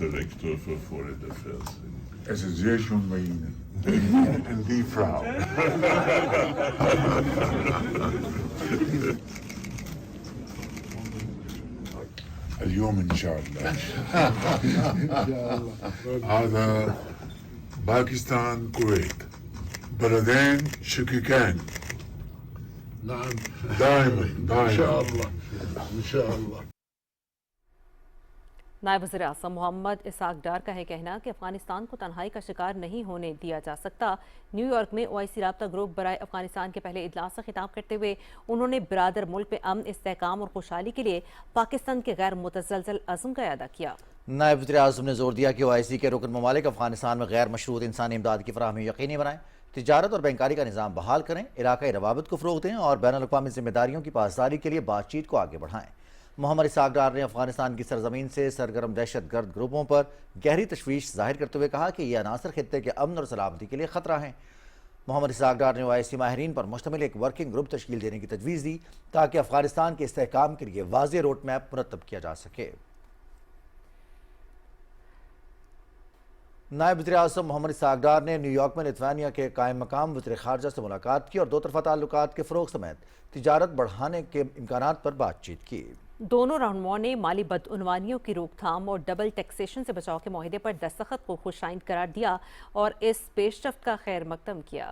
Director for Foreign Affairs in Es ist sehr schön bei Ihnen. Und die Frau. اليوم إن شاء الله. هذا باكستان كويت بلدين شقيقين. نعم. دائما إن شاء الله. إن شاء الله. نائب وزیر اعظم محمد اسحاق ڈار کا ہے کہنا کہ افغانستان کو تنہائی کا شکار نہیں ہونے دیا جا سکتا۔ نیو یارک میں OIC رابطہ گروپ برائے افغانستان کے پہلے اجلاس سے خطاب کرتے ہوئے انہوں نے برادر ملک میں امن، استحکام اور خوشحالی کے لیے پاکستان کے غیر متزلزل عزم کا اعادہ کیا۔ نائب وزیر اعظم نے زور دیا کہ OIC کے رکن ممالک افغانستان میں غیر مشروط انسانی امداد کی فراہمی یقینی بنائیں، تجارت اور بینکاری کا نظام بحال کریں، علاقائی روابط کو فروغ دیں اور بین الاقوامی ذمہ داریوں کی پاسداری کے لیے بات چیت کو آگے بڑھائیں۔ محمد اسحاق ڈار نے افغانستان کی سرزمین سے سرگرم دہشت گرد گروپوں پر گہری تشویش ظاہر کرتے ہوئے کہا کہ یہ عناصر خطے کے امن اور سلامتی کے لیے خطرہ ہیں۔ محمد اسحاق ڈار نے OIC ماہرین پر مشتمل ایک ورکنگ گروپ تشکیل دینے کی تجویز دی تاکہ افغانستان کے استحکام کے لیے واضح روڈ میپ مرتب کیا جا سکے۔ نائب وزیر اعظم محمد اسحاق ڈار نے نیو یارک میں لتھوانیا کے قائم مقام وزیر خارجہ سے ملاقات کی اور دو طرفہ تعلقات کے فروغ سمیت تجارت بڑھانے کے امکانات پر بات چیت کی۔ دونوں رہنماؤں نے مالی بدعنوانیوں کی روک تھام اور ڈبل ٹیکسیشن سے بچاؤ کے معاہدے پر دستخط کو خوش آئند قرار دیا اور اس پیش رفت کا خیر مقدم کیا۔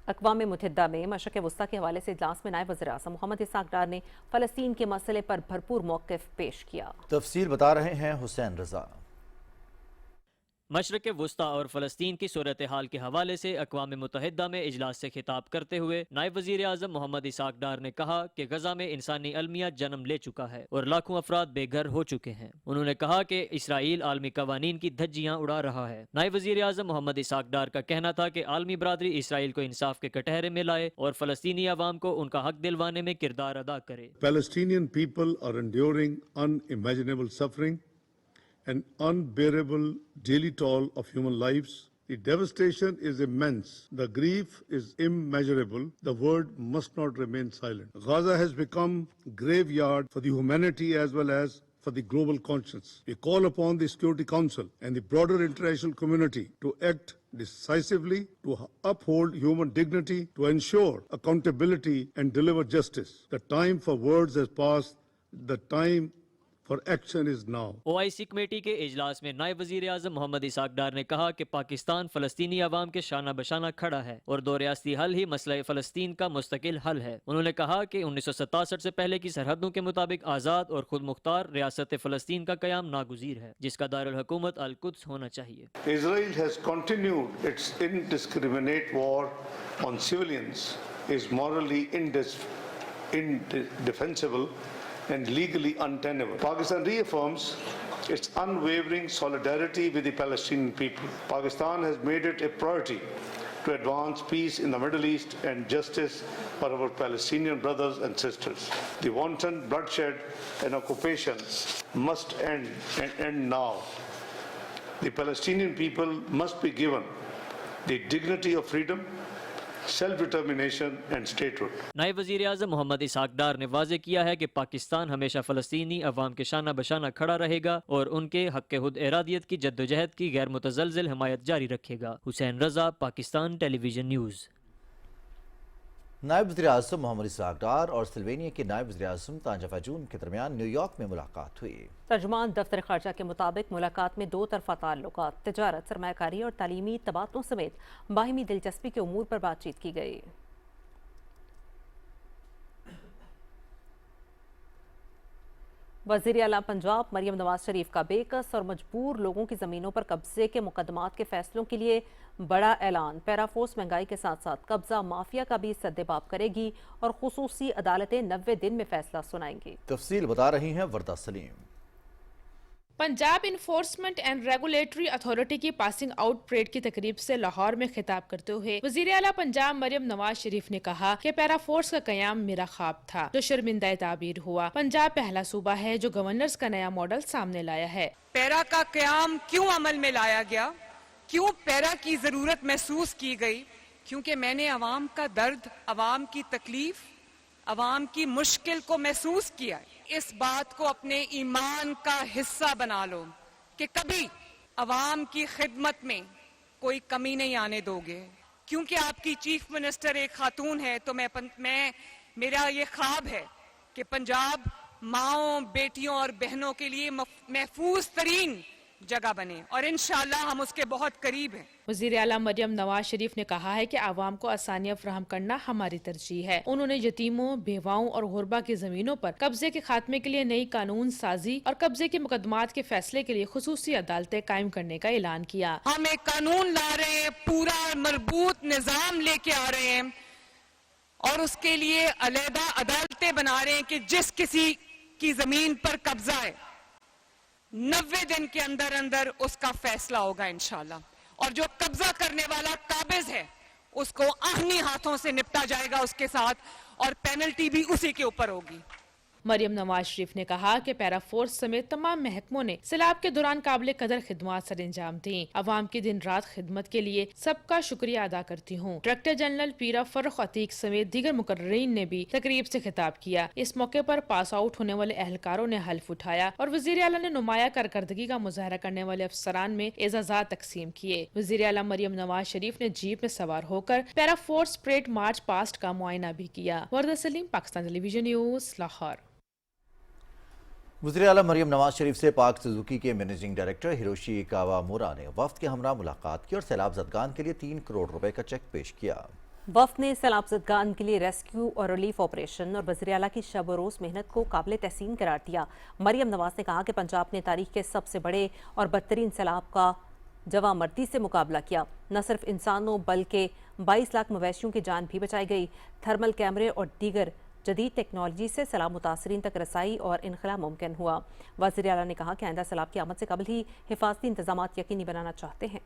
اقوام متحدہ میں مشرق وسطیٰ کے حوالے سے اجلاس میں نائب وزیر اعظم محمد اسحاق ڈار نے فلسطین کے مسئلے پر بھرپور موقف پیش کیا۔ تفصیل بتا رہے ہیں حسین رضا۔ مشرق وسطیٰ اور فلسطین کی صورتحال کے حوالے سے اقوام متحدہ میں اجلاس سے خطاب کرتے ہوئے نائب وزیر اعظم محمد اسحاق ڈار نے کہا کہ غزہ میں انسانی المیہ جنم لے چکا ہے اور لاکھوں افراد بے گھر ہو چکے ہیں۔ انہوں نے کہا کہ اسرائیل عالمی قوانین کی دھجیاں اڑا رہا ہے۔ نائب وزیر اعظم محمد اسحاق ڈار کا کہنا تھا کہ عالمی برادری اسرائیل کو انصاف کے کٹہرے میں لائے اور فلسطینی عوام کو ان کا حق دلوانے میں کردار ادا کرے۔ Palestinian people are enduring unimaginable suffering and unbearable daily toll of human lives. The devastation is immense. The grief is immeasurable. The world must not remain silent. Gaza has become a graveyard for the humanity as well as for the global conscience. We call upon the Security Council and the broader international community to act decisively, to uphold human dignity, to ensure accountability and deliver justice. The time for words has passed. The time for action is now. OIC committee کے اجلاس میں نائب وزیر اعظم محمد اسحاق ڈار نے کہا کہ پاکستان فلسطینی عوام کے شانہ بشانہ کھڑا ہے اور دو ریاستی حل ہی مسئلہ فلسطین کا مستقل حل ہے۔ انہوں نے کہا کہ 1967 سے پہلے کی سرحدوں کے مطابق آزاد اور خود مختار ریاست فلسطین کا قیام ناگزیر ہے، جس کا دارالحکومت القدس ہونا چاہیے۔ Israel has continued its indiscriminate war on civilians is morally indefensible and legally untenable. Pakistan reaffirms its unwavering solidarity with the Palestinian people. Pakistan has made it a priority to advance peace in the Middle East and justice for our Palestinian brothers and sisters. The wanton bloodshed and occupation must end and end now. The Palestinian people must be given the dignity of freedom, self-determination and statehood. نائب وزیر اعظم محمد اسحاق ڈار نے واضح کیا ہے کہ پاکستان ہمیشہ فلسطینی عوام کے شانہ بشانہ کھڑا رہے گا اور ان کے حق خود ارادیت کی جدوجہد کی غیر متزلزل حمایت جاری رکھے گا۔ حسین رضا، پاکستان ٹیلی ویژن نیوز۔ نائب وزیر اعظم محمد اسحاق ڈار اور سلوینیا کے نائب وزیر اعظم تانجا فیجون کے درمیان نیو یارک میں ملاقات ہوئی۔ ترجمان دفتر خارجہ کے مطابق ملاقات میں دو طرفہ تعلقات، تجارت، سرمایہ کاری اور تعلیمی تبادلوں سمیت باہمی دلچسپی کے امور پر بات چیت کی گئی۔ وزیر اعلیٰ پنجاب مریم نواز شریف کا بے کس اور مجبور لوگوں کی زمینوں پر قبضے کے مقدمات کے فیصلوں کے لیے بڑا اعلان۔ پیرا فورس مہنگائی کے ساتھ ساتھ قبضہ مافیا کا بھی سدباب کرے گی اور خصوصی عدالتیں 90 دن میں فیصلہ سنائیں گی۔ تفصیل بتا رہی ہیں Wardah Saleem. Punjab enforcement and regulatory authority کی پاسنگ آؤٹ پریڈ کی تقریب سے لاہور میں خطاب کرتے ہوئے وزیر اعلیٰ پنجاب مریم نواز شریف نے کہا کہ پیرا فورس کا قیام میرا خواب تھا جو شرمندہ تعبیر ہوا۔ پنجاب پہلا صوبہ ہے جو گورنرز کا نیا ماڈل سامنے لایا ہے۔ پیرا کا قیام کیوں عمل میں لایا گیا، کیوں پیرا کی ضرورت محسوس کی گئی؟ کیونکہ میں نے عوام کا درد، عوام کی تکلیف عوام کی مشکل کو محسوس کیا ہے، اس بات کو اپنے ایمان کا حصہ بنا لو کہ کبھی عوام کی خدمت میں کوئی کمی نہیں آنے دو گے. کیونکہ آپ کی چیف منسٹر ایک خاتون ہے تو میرا یہ خواب ہے کہ پنجاب ماؤں، بیٹیوں اور بہنوں کے لیے محفوظ ترین جگہ بنے، اور انشاءاللہ ہم اس کے بہت قریب ہیں. وزیر اعلیٰ مریم نواز شریف نے کہا ہے کہ عوام کو آسانیاں فراہم کرنا ہماری ترجیح ہے. انہوں نے یتیموں، بیواؤں اور غربا کی زمینوں پر قبضے کے خاتمے کے لیے نئی قانون سازی اور قبضے کے مقدمات کے فیصلے کے لیے خصوصی عدالتیں قائم کرنے کا اعلان کیا. ہم ایک قانون لا رہے ہیں، پورا مربوط نظام لے کے آ رہے ہیں، اور اس کے لیے علیحدہ عدالتیں بنا رہے ہیں کہ جس کسی کی زمین پر قبضہ ہے 90 دن کے اندر اندر اس کا فیصلہ ہوگا انشاءاللہ، اور جو قبضہ کرنے والا قابض ہے اس کو آہنی ہاتھوں سے نپٹا جائے گا اس کے ساتھ، اور پینلٹی بھی اسی کے اوپر ہوگی. مریم نواز شریف نے کہا کہ پیرا فورس سمیت تمام محکموں نے سیلاب کے دوران قابل قدر خدمات سر انجام دیں. عوام کی دن رات خدمت کے لیے سب کا شکریہ ادا کرتی ہوں. ڈائریکٹر جنرل پیرا فرخ عتیق سمیت دیگر مقررین نے بھی تقریب سے خطاب کیا. اس موقع پر پاس آؤٹ ہونے والے اہلکاروں نے حلف اٹھایا اور وزیر اعلیٰ نے نمایاں کارکردگی کا مظاہرہ کرنے والے افسران میں اعزازات تقسیم کیے. وزیر اعلیٰ مریم نواز شریف نے جیپ میں سوار ہو کر پیرا فورس پریڈ مارچ پاسٹ کا معائنہ بھی کیا. وردہ سلیم، پاکستان ٹیلی ویژن نیوز، لاہور. وزیر اعلیٰ مریم نواز شریف سے پاک سوزوکی کے مینیجنگ ڈائریکٹر ہیروشی کاوامورا نے وفد کے ہمراہ ملاقات کی اور سیلاب زدگان کے لیے 3 کروڑ روپے کا چیک پیش کیا. وفد نے سیلاب زدگان کے لیے ریسکیو اور ریلیف آپریشن اور وزیر اعلیٰ کی شب و روز محنت کو قابل تحسین قرار دیا. مریم نواز نے کہا کہ پنجاب نے تاریخ کے سب سے بڑے اور بدترین سیلاب کا جواں مردی سے مقابلہ کیا. نہ صرف انسانوں بلکہ 22 لاکھ مویشیوں کی جان بھی بچائی گئی. تھرمل کیمرے اور دیگر جدید ٹیکنالوجی سے سیلاب متاثرین تک رسائی اور انخلا ممکن ہوا. وزیر اعلیٰ نے کہا کہ آئندہ سیلاب کی آمد سے قبل ہی حفاظتی انتظامات یقینی بنانا چاہتے ہیں.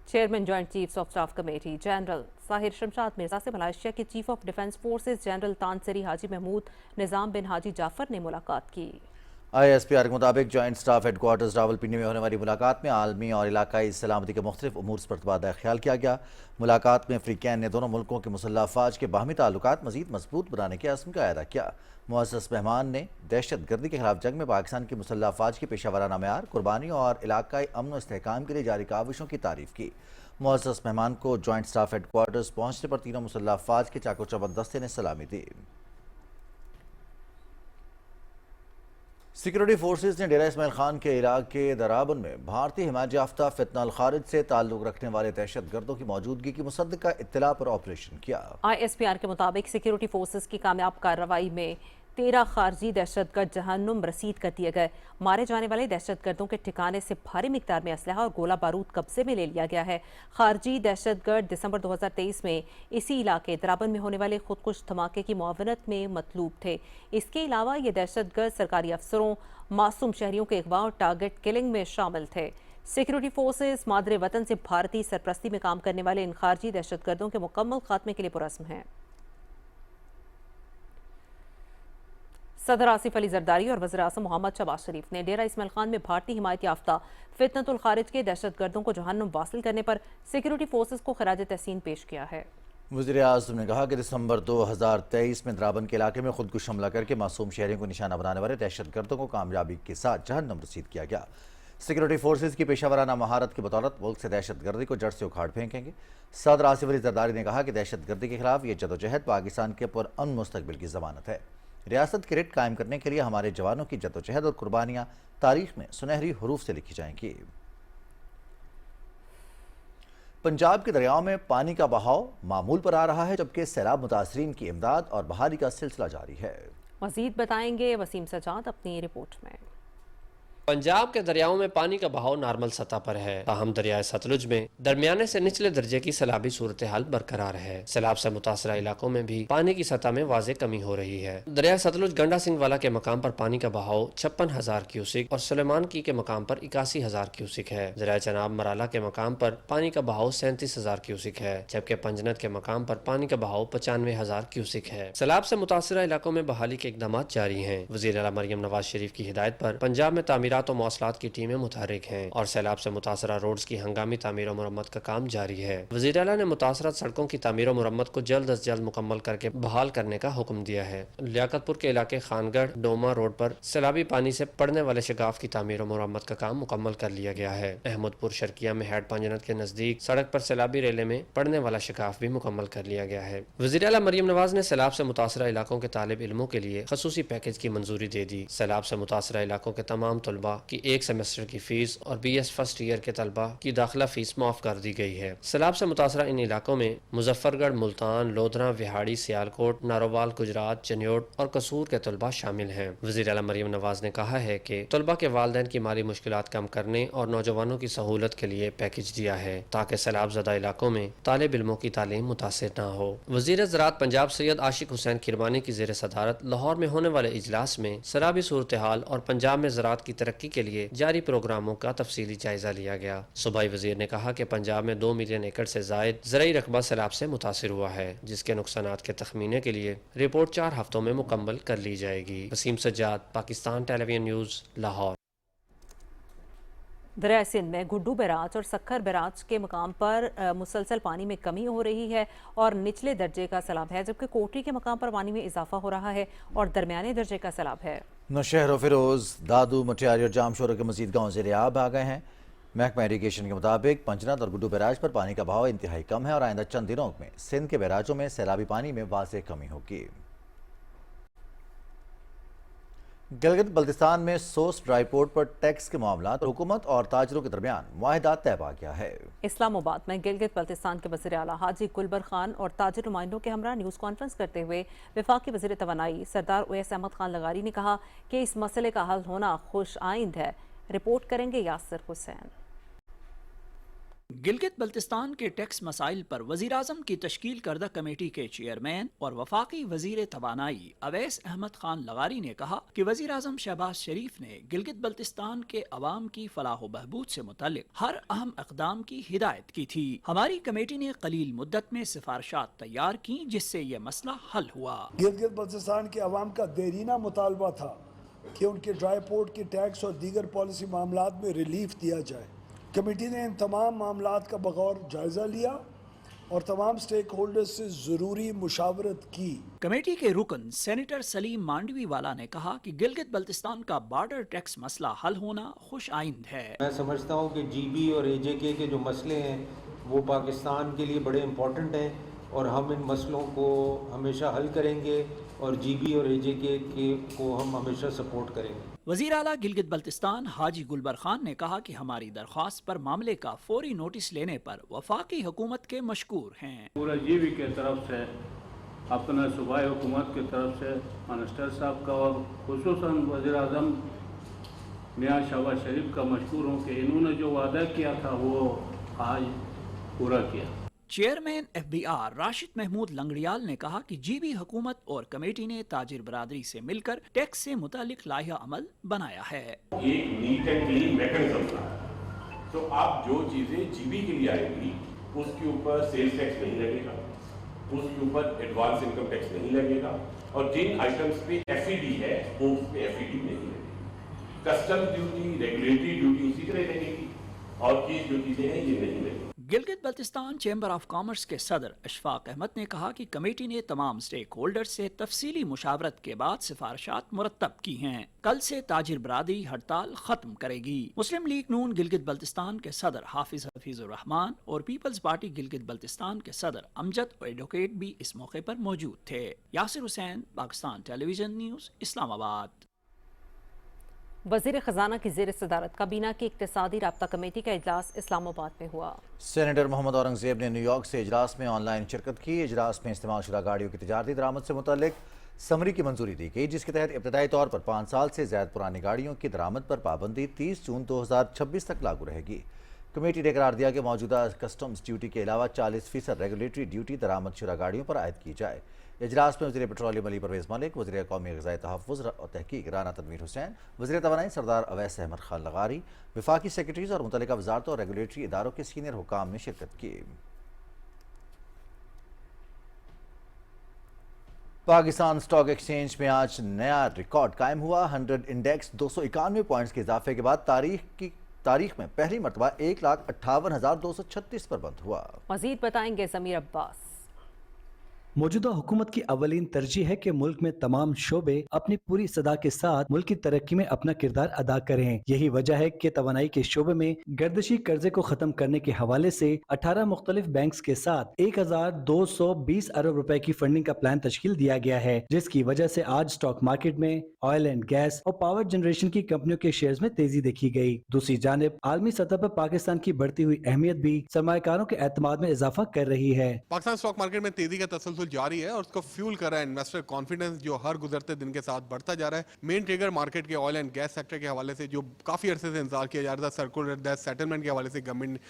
Chairman joint chiefs of staff committee general Tahir Shamshad Mirza سے ملائیشیا کے chief of defence forces general Tan Sri Haji Mahmood نظام بن حاجی جعفر نے ملاقات کی. ISPR کے مطابق joint staff headquarters Rawalpindi میں ہونے والی ملاقات میں عالمی اور علاقائی سلامتی کے مختلف امور پر تبادلہ خیال کیا گیا. ملاقات میں افریقین نے دونوں ملکوں کے مسلح افواج کے باہمی تعلقات مزید مضبوط بنانے کے عزم کا اعادہ کیا. معزز مہمان نے دہشت گردی کے خلاف جنگ میں پاکستان کی مسلح افواج کی پیشہ ورانہ معیار، قربانی اور علاقائی امن و استحکام کے لیے جاری کاوشوں کی تعریف کی. معزز مہمان کو جوائنٹ سٹاف ہیڈ کوارٹرز پہنچنے پر تینوں مسلح افواج کے چاق و چوبند دستے نے سلامی دی. سیکورٹی فورسز نے ڈیرہ اسماعیل خان کے علاقے کے درابن میں بھارتی حمایت یافتہ فتنہ الخارج سے تعلق رکھنے والے دہشت گردوں کی موجودگی کی مصدقہ اطلاع پر آپریشن کیا. ISPR کے مطابق سیکورٹی فورسز کی کامیاب کارروائی میں 13 خارجی دہشت گرد جہنم رسید کر دیے گئے. مارے جانے والے دہشت گردوں کے ٹھکانے سے بھاری مقدار میں اسلحہ اور گولہ بارود قبضے میں لے لیا گیا ہے. خارجی دہشت گرد دسمبر 2023 میں اسی علاقے درابن میں ہونے والے خودکش دھماکے کی معاونت میں مطلوب تھے. اس کے علاوہ یہ دہشت گرد سرکاری افسروں، معصوم شہریوں کے اغوا اور ٹارگٹ کلنگ میں شامل تھے. سیکورٹی فورسز مادر وطن سے بھارتی سرپرستی میں کام کرنے والے ان خارجی دہشت گردوں کے مکمل خاتمے کے لیے پرعزم ہیں. صدر آصف علی زرداری اور وزیر اعظم محمد شہباز شریف نے ڈیرہ اسماعیل خان میں بھارتی حمایت یافتہ فتنۃ الخارج کے دہشت گردوں کو جہنم واصل کرنے پر سیکورٹی فورسز کو خراج تحسین پیش کیا ہے. وزیر اعظم نے کہا کہ دسمبر 2023 میں درابن کے علاقے میں خودکش حملہ کر کے معصوم شہریوں کو نشانہ بنانے والے دہشت گردوں کو کامیابی کے ساتھ جہنم رسید کیا گیا. سیکورٹی فورسز کی پیشہ ورانہ مہارت کی بدولت ملک سے دہشت گردی کو جڑ سے اکھاڑ پھینکیں گے. صدر آصف علی زرداری نے کہا کہ دہشت گردی کے خلاف یہ جدوجہد پاکستان کے پرامن مستقبل کی ضمانت ہے. ریاست کے رٹ قائم کرنے کے لیے ہمارے جوانوں کی جدوجہد اور قربانیاں تاریخ میں سنہری حروف سے لکھی جائیں گی. پنجاب کے دریاؤں میں پانی کا بہاؤ معمول پر آ رہا ہے، جبکہ سیلاب متاثرین کی امداد اور بحالی کا سلسلہ جاری ہے. مزید بتائیں گے وسیم سجاد اپنی رپورٹ میں. پنجاب کے دریاؤں میں پانی کا بہاؤ نارمل سطح پر ہے، تاہم دریائے ستلج میں درمیانے سے نچلے درجے کی سیلابی صورتحال برقرار ہے. سیلاب سے متاثرہ علاقوں میں بھی پانی کی سطح میں واضح کمی ہو رہی ہے. دریائے ستلج گنڈا سنگھ والا کے مقام پر پانی کا بہاؤ 56,000 کیوسک اور سلیمان کی کے مقام پر 81,000 کیوسک ہے. دریائے چناب مرالہ کے مقام پر پانی کا بہاؤ 37,000 کیوسک ہے، جبکہ پنجنت کے مقام پر پانی کا بہاؤ 95,000 کیوسک ہے. سیلاب سے متاثرہ علاقوں میں بحالی کے اقدامات جاری ہیں. وزیر اعلیٰ مریم نواز شریف کی ہدایت پر پنجاب میں تعمیرات تعمیرات و مواصلات کی ٹیمیں متحرک ہیں اور سیلاب سے متاثرہ روڈز کی ہنگامی تعمیر و مرمت کا کام جاری ہے۔ وزیر اعلیٰ نے متاثرہ سڑکوں کی تعمیر و مرمت کو جلد از جلد مکمل کر کے بحال کرنے کا حکم دیا ہے۔ لیاقت پور کے علاقے خانگڑھ ڈوما روڈ پر سیلابی پانی سے پڑنے والے شگاف کی تعمیر و مرمت کا کام مکمل کر لیا گیا ہے۔ احمد پور شرکیہ میں ہیڈ پانجنت کے نزدیک سڑک پر سیلابی ریلے میں پڑنے والا شگاف بھی مکمل کر لیا گیا ہے۔ وزیر اعلیٰ مریم نواز نے سیلاب سے متاثرہ علاقوں کے طالب علموں کے لیے خصوصی پیکیج کی منظوری دے دی۔ سیلاب سے متاثرہ علاقوں کے تمام طلباء کی ایک سیمسٹر کی فیس اور بی ایس فرسٹ ایئر کے طلباء کی داخلہ فیس معاف کر دی گئی ہے۔ سیلاب سے متاثرہ ان علاقوں میں مظفر گڑھ، ملتان، لودھراں، وہاڑی، سیالکوٹ، نارووال، گجرات، چنیوٹ اور قصور کے طلباء شامل ہیں۔ وزیر اعلیٰ مریم نواز نے کہا ہے کہ طلباء کے والدین کی مالی مشکلات کم کرنے اور نوجوانوں کی سہولت کے لیے پیکیج دیا ہے تاکہ سیلاب زدہ علاقوں میں طالب علموں کی تعلیم متاثر نہ ہو۔ وزیر زراعت پنجاب سید عاشق حسین کرمانی کی زیر صدارت لاہور میں ہونے والے اجلاس میں سیلابی صورتحال اور پنجاب میں زراعت کی ترقی کے لیے جاری پروگراموں کا تفصیلی جائزہ لیا گیا۔ صوبائی وزیر نے کہا کہ پنجاب میں 2 ملین ایکڑ سے زائد زرعی رقبہ سیلاب سے متاثر ہوا ہے، جس کے نقصانات کے تخمینے کے لیے رپورٹ 4 ہفتوں میں مکمل کر لی جائے گی۔ وسیم سجاد، پاکستان ٹیلی ویژن نیوز، لاہور۔ دریائے سندھ میں گڈو بیراج اور سکھر بیراج کے مقام پر مسلسل پانی میں کمی ہو رہی ہے اور نچلے درجے کا سیلاب ہے، جبکہ کوٹری کے مقام پر پانی میں اضافہ ہو رہا ہے اور درمیانے درجے کا سیلاب ہے۔ نوشہر و فیروز، دادو، مٹیاری اور جام شورو کے مزید گاؤں زیر آب آ گئے ہیں۔ محکمہ اریگیشن کے مطابق پنجنت اور گڈو بیراج پر پانی کا بہاؤ انتہائی کم ہے اور آئندہ چند دنوں میں سندھ کے بیراجوں میں سیلابی پانی میں واضح کمی ہوگی۔ گلگت بلتستان میں سوس ڈرائی پورٹ پر ٹیکس کے معاملات اور حکومت اور تاجروں کے درمیان معاہدہ طے پا گیا ہے۔ اسلام آباد میں گلگت بلتستان کے وزیر اعلیٰ حاجی گلبر خان اور تاجر نمائندوں کے ہمراہ نیوز کانفرنس کرتے ہوئے وفاقی وزیر توانائی سردار اویس احمد خان لغاری نے کہا کہ اس مسئلے کا حل ہونا خوش آئند ہے۔ رپورٹ کریں گے یاسر حسین۔ گلگت بلتستان کے ٹیکس مسائل پر وزیراعظم کی تشکیل کردہ کمیٹی کے چیئرمین اور وفاقی وزیر توانائی اویس احمد خان لغاری نے کہا کہ وزیراعظم شہباز شریف نے گلگت بلتستان کے عوام کی فلاح و بہبود سے متعلق ہر اہم اقدام کی ہدایت کی تھی۔ ہماری کمیٹی نے قلیل مدت میں سفارشات تیار کی جس سے یہ مسئلہ حل ہوا۔ گلگت بلتستان کے عوام کا دیرینہ مطالبہ تھا کہ ان کے ڈرائی پورٹ کے ٹیکس اور دیگر پالیسی معاملات میں ریلیف دیا جائے۔ کمیٹی نے ان تمام معاملات کا بغور جائزہ لیا اور تمام سٹیک ہولڈرز سے ضروری مشاورت کی۔ کمیٹی کے رکن سینیٹر سلیم مانڈوی والا نے کہا کہ گلگت بلتستان کا بارڈر ٹیکس مسئلہ حل ہونا خوش آئند ہے۔ میں سمجھتا ہوں کہ جی بی اور اے جے کے جو مسئلے ہیں وہ پاکستان کے لیے بڑے امپورٹنٹ ہیں اور ہم ان مسئلوں کو ہمیشہ حل کریں گے اور جی بی اور اے جے کے کو ہم ہمیشہ سپورٹ کریں گے۔ وزیر اعلیٰ گلگت بلتستان حاجی گلبر خان نے کہا کہ ہماری درخواست پر معاملے کا فوری نوٹس لینے پر وفاقی حکومت کے مشکور ہیں۔ پورا جی بی کے طرف سے، اپنا صوبائی حکومت کی طرف سے، منسٹر صاحب کا اور خصوصاً وزیر اعظم میاں شہباز شریف کا مشکور ہوں کہ انہوں نے جو وعدہ کیا تھا وہ آج پورا کیا۔ Chairman F B R Rashid Mahmood Langrial نے کہا کہ جی بی حکومت اور کمیٹی نے تاجر برادری سے مل کر ٹیکس سے متعلق لائحہ عمل بنایا ہے۔ ایک نیٹ اینڈ کلین میکنزم تھا، تو آپ جو چیزیں جی بی کے لیے آئے گی اس کے اوپر سیلز ٹیکس نہیں لگے گا، اس کے اوپر ایڈوانس انکم ٹیکس نہیں لگے گا، اور جن آئٹمس پہ ایف ای ڈی ہے وہ اس پہ ایف ای ڈی نہیں لگے گی۔ کسٹم ڈیوٹی، ریگولیٹری ڈیوٹی اسی طرح لگے گی، اور یہ جو چیزیں ہیں یہ نہیں لگے گی۔ Gilgit Baltistan chamber of commerce کے صدر اشفاق احمد نے کہا کہ کمیٹی نے تمام سٹیک ہولڈر سے تفصیلی مشاورت کے بعد سفارشات مرتب کی ہیں۔ کل سے تاجر برادری ہڑتال ختم کرے گی۔ مسلم لیگ نون گلگت بلتستان کے صدر حافظ حفیظ الرحمان اور پیپلز پارٹی گلگت بلتستان کے صدر امجد اور ایڈوکیٹ بھی اس موقع پر موجود تھے۔ یاسر حسین، پاکستان ٹیلی ویژن نیوز، اسلام آباد۔ وزیر خزانہ کی زیر صدارت کابینہ کی اقتصادی رابطہ کمیٹی کا اجلاس اسلام آباد میں ہوا۔ سینیٹر محمد اورنگزیب نے نیو یارک سے اجلاس میں آن لائن شرکت کی۔ اجلاس میں استعمال شدہ گاڑیوں کی تجارتی درآمد سے متعلق سمری کی منظوری دی گئی، جس کے تحت ابتدائی طور پر 5 سال سے زائد پرانی گاڑیوں کی درآمد پر پابندی 30 جون 2026 تک لاگو رہے گی۔ کمیٹی نے قرار دیا کہ موجودہ کسٹمز ڈیوٹی کے علاوہ 40% ریگولیٹری ڈیوٹی درآمد شدہ گاڑیوں پر عائد کی جائے۔ اجلاس میں وزیر پیٹرولیم علی پرویز ملک، وزیر قومی غذائی تحفظ اور تحقیق رانا تنویر حسین، وزیر توانائی سردار اویس احمد خان لغاری، وفاقی سیکرٹریز اور متعلقہ وزارتوں اور ریگولیٹری اداروں کے سینئر حکام نے شرکت کی۔ पाकिस्तान स्टॉक एक्सचेंज में आज नया रिकॉर्ड कायम हुआ। 100 इंडेक्स 291 पॉइंट्स के इजाफे के बाद तारीख में पहली मरतबा 1,58,236 पर बंद हुआ। मजीद बताएंगे जमीर अब्बास। मौजूदा हुकूमत की अवलीन तरजीह है कि मुल्क में तमाम शोबे अपनी पूरी सदा के साथ मुल्क की तरक्की में अपना किरदार अदा करें। यही वजह है कि तवानाई के शोबे में गर्दिशी कर्जे को खत्म करने के हवाले से 18 मुख्तलिफ बैंक्स के साथ 1,220 अरब रुपए की फंडिंग का प्लान तश्कील दिया गया है, जिसकी वजह से आज स्टॉक मार्केट में ऑयल एंड गैस और पावर जनरेशन की कंपनियों के शेयर्स में तेजी देखी गई। दूसरी जानिब आलमी सतह पर पाकिस्तान की बढ़ती हुई अहमियत भी सरमायाकारों के एतमाद में इजाफा कर रही है। पाकिस्तान स्टॉक मार्केट में तेजी का तसलसल जारी है और उसको फ्यूल कर रहा है इन्वेस्टर कॉन्फिडेंस, जो हर गुजरते दिन के साथ बढ़ता जा रहा है। मेन ट्रिगर मार्केट के ऑयल एंड गैस सेक्टर के हवाले से जो काफ़ी अरसे से इंतजार किया जा रहा था, सर्कुलर डेथ सेटलमेंट के हवाले से गवर्नमेंट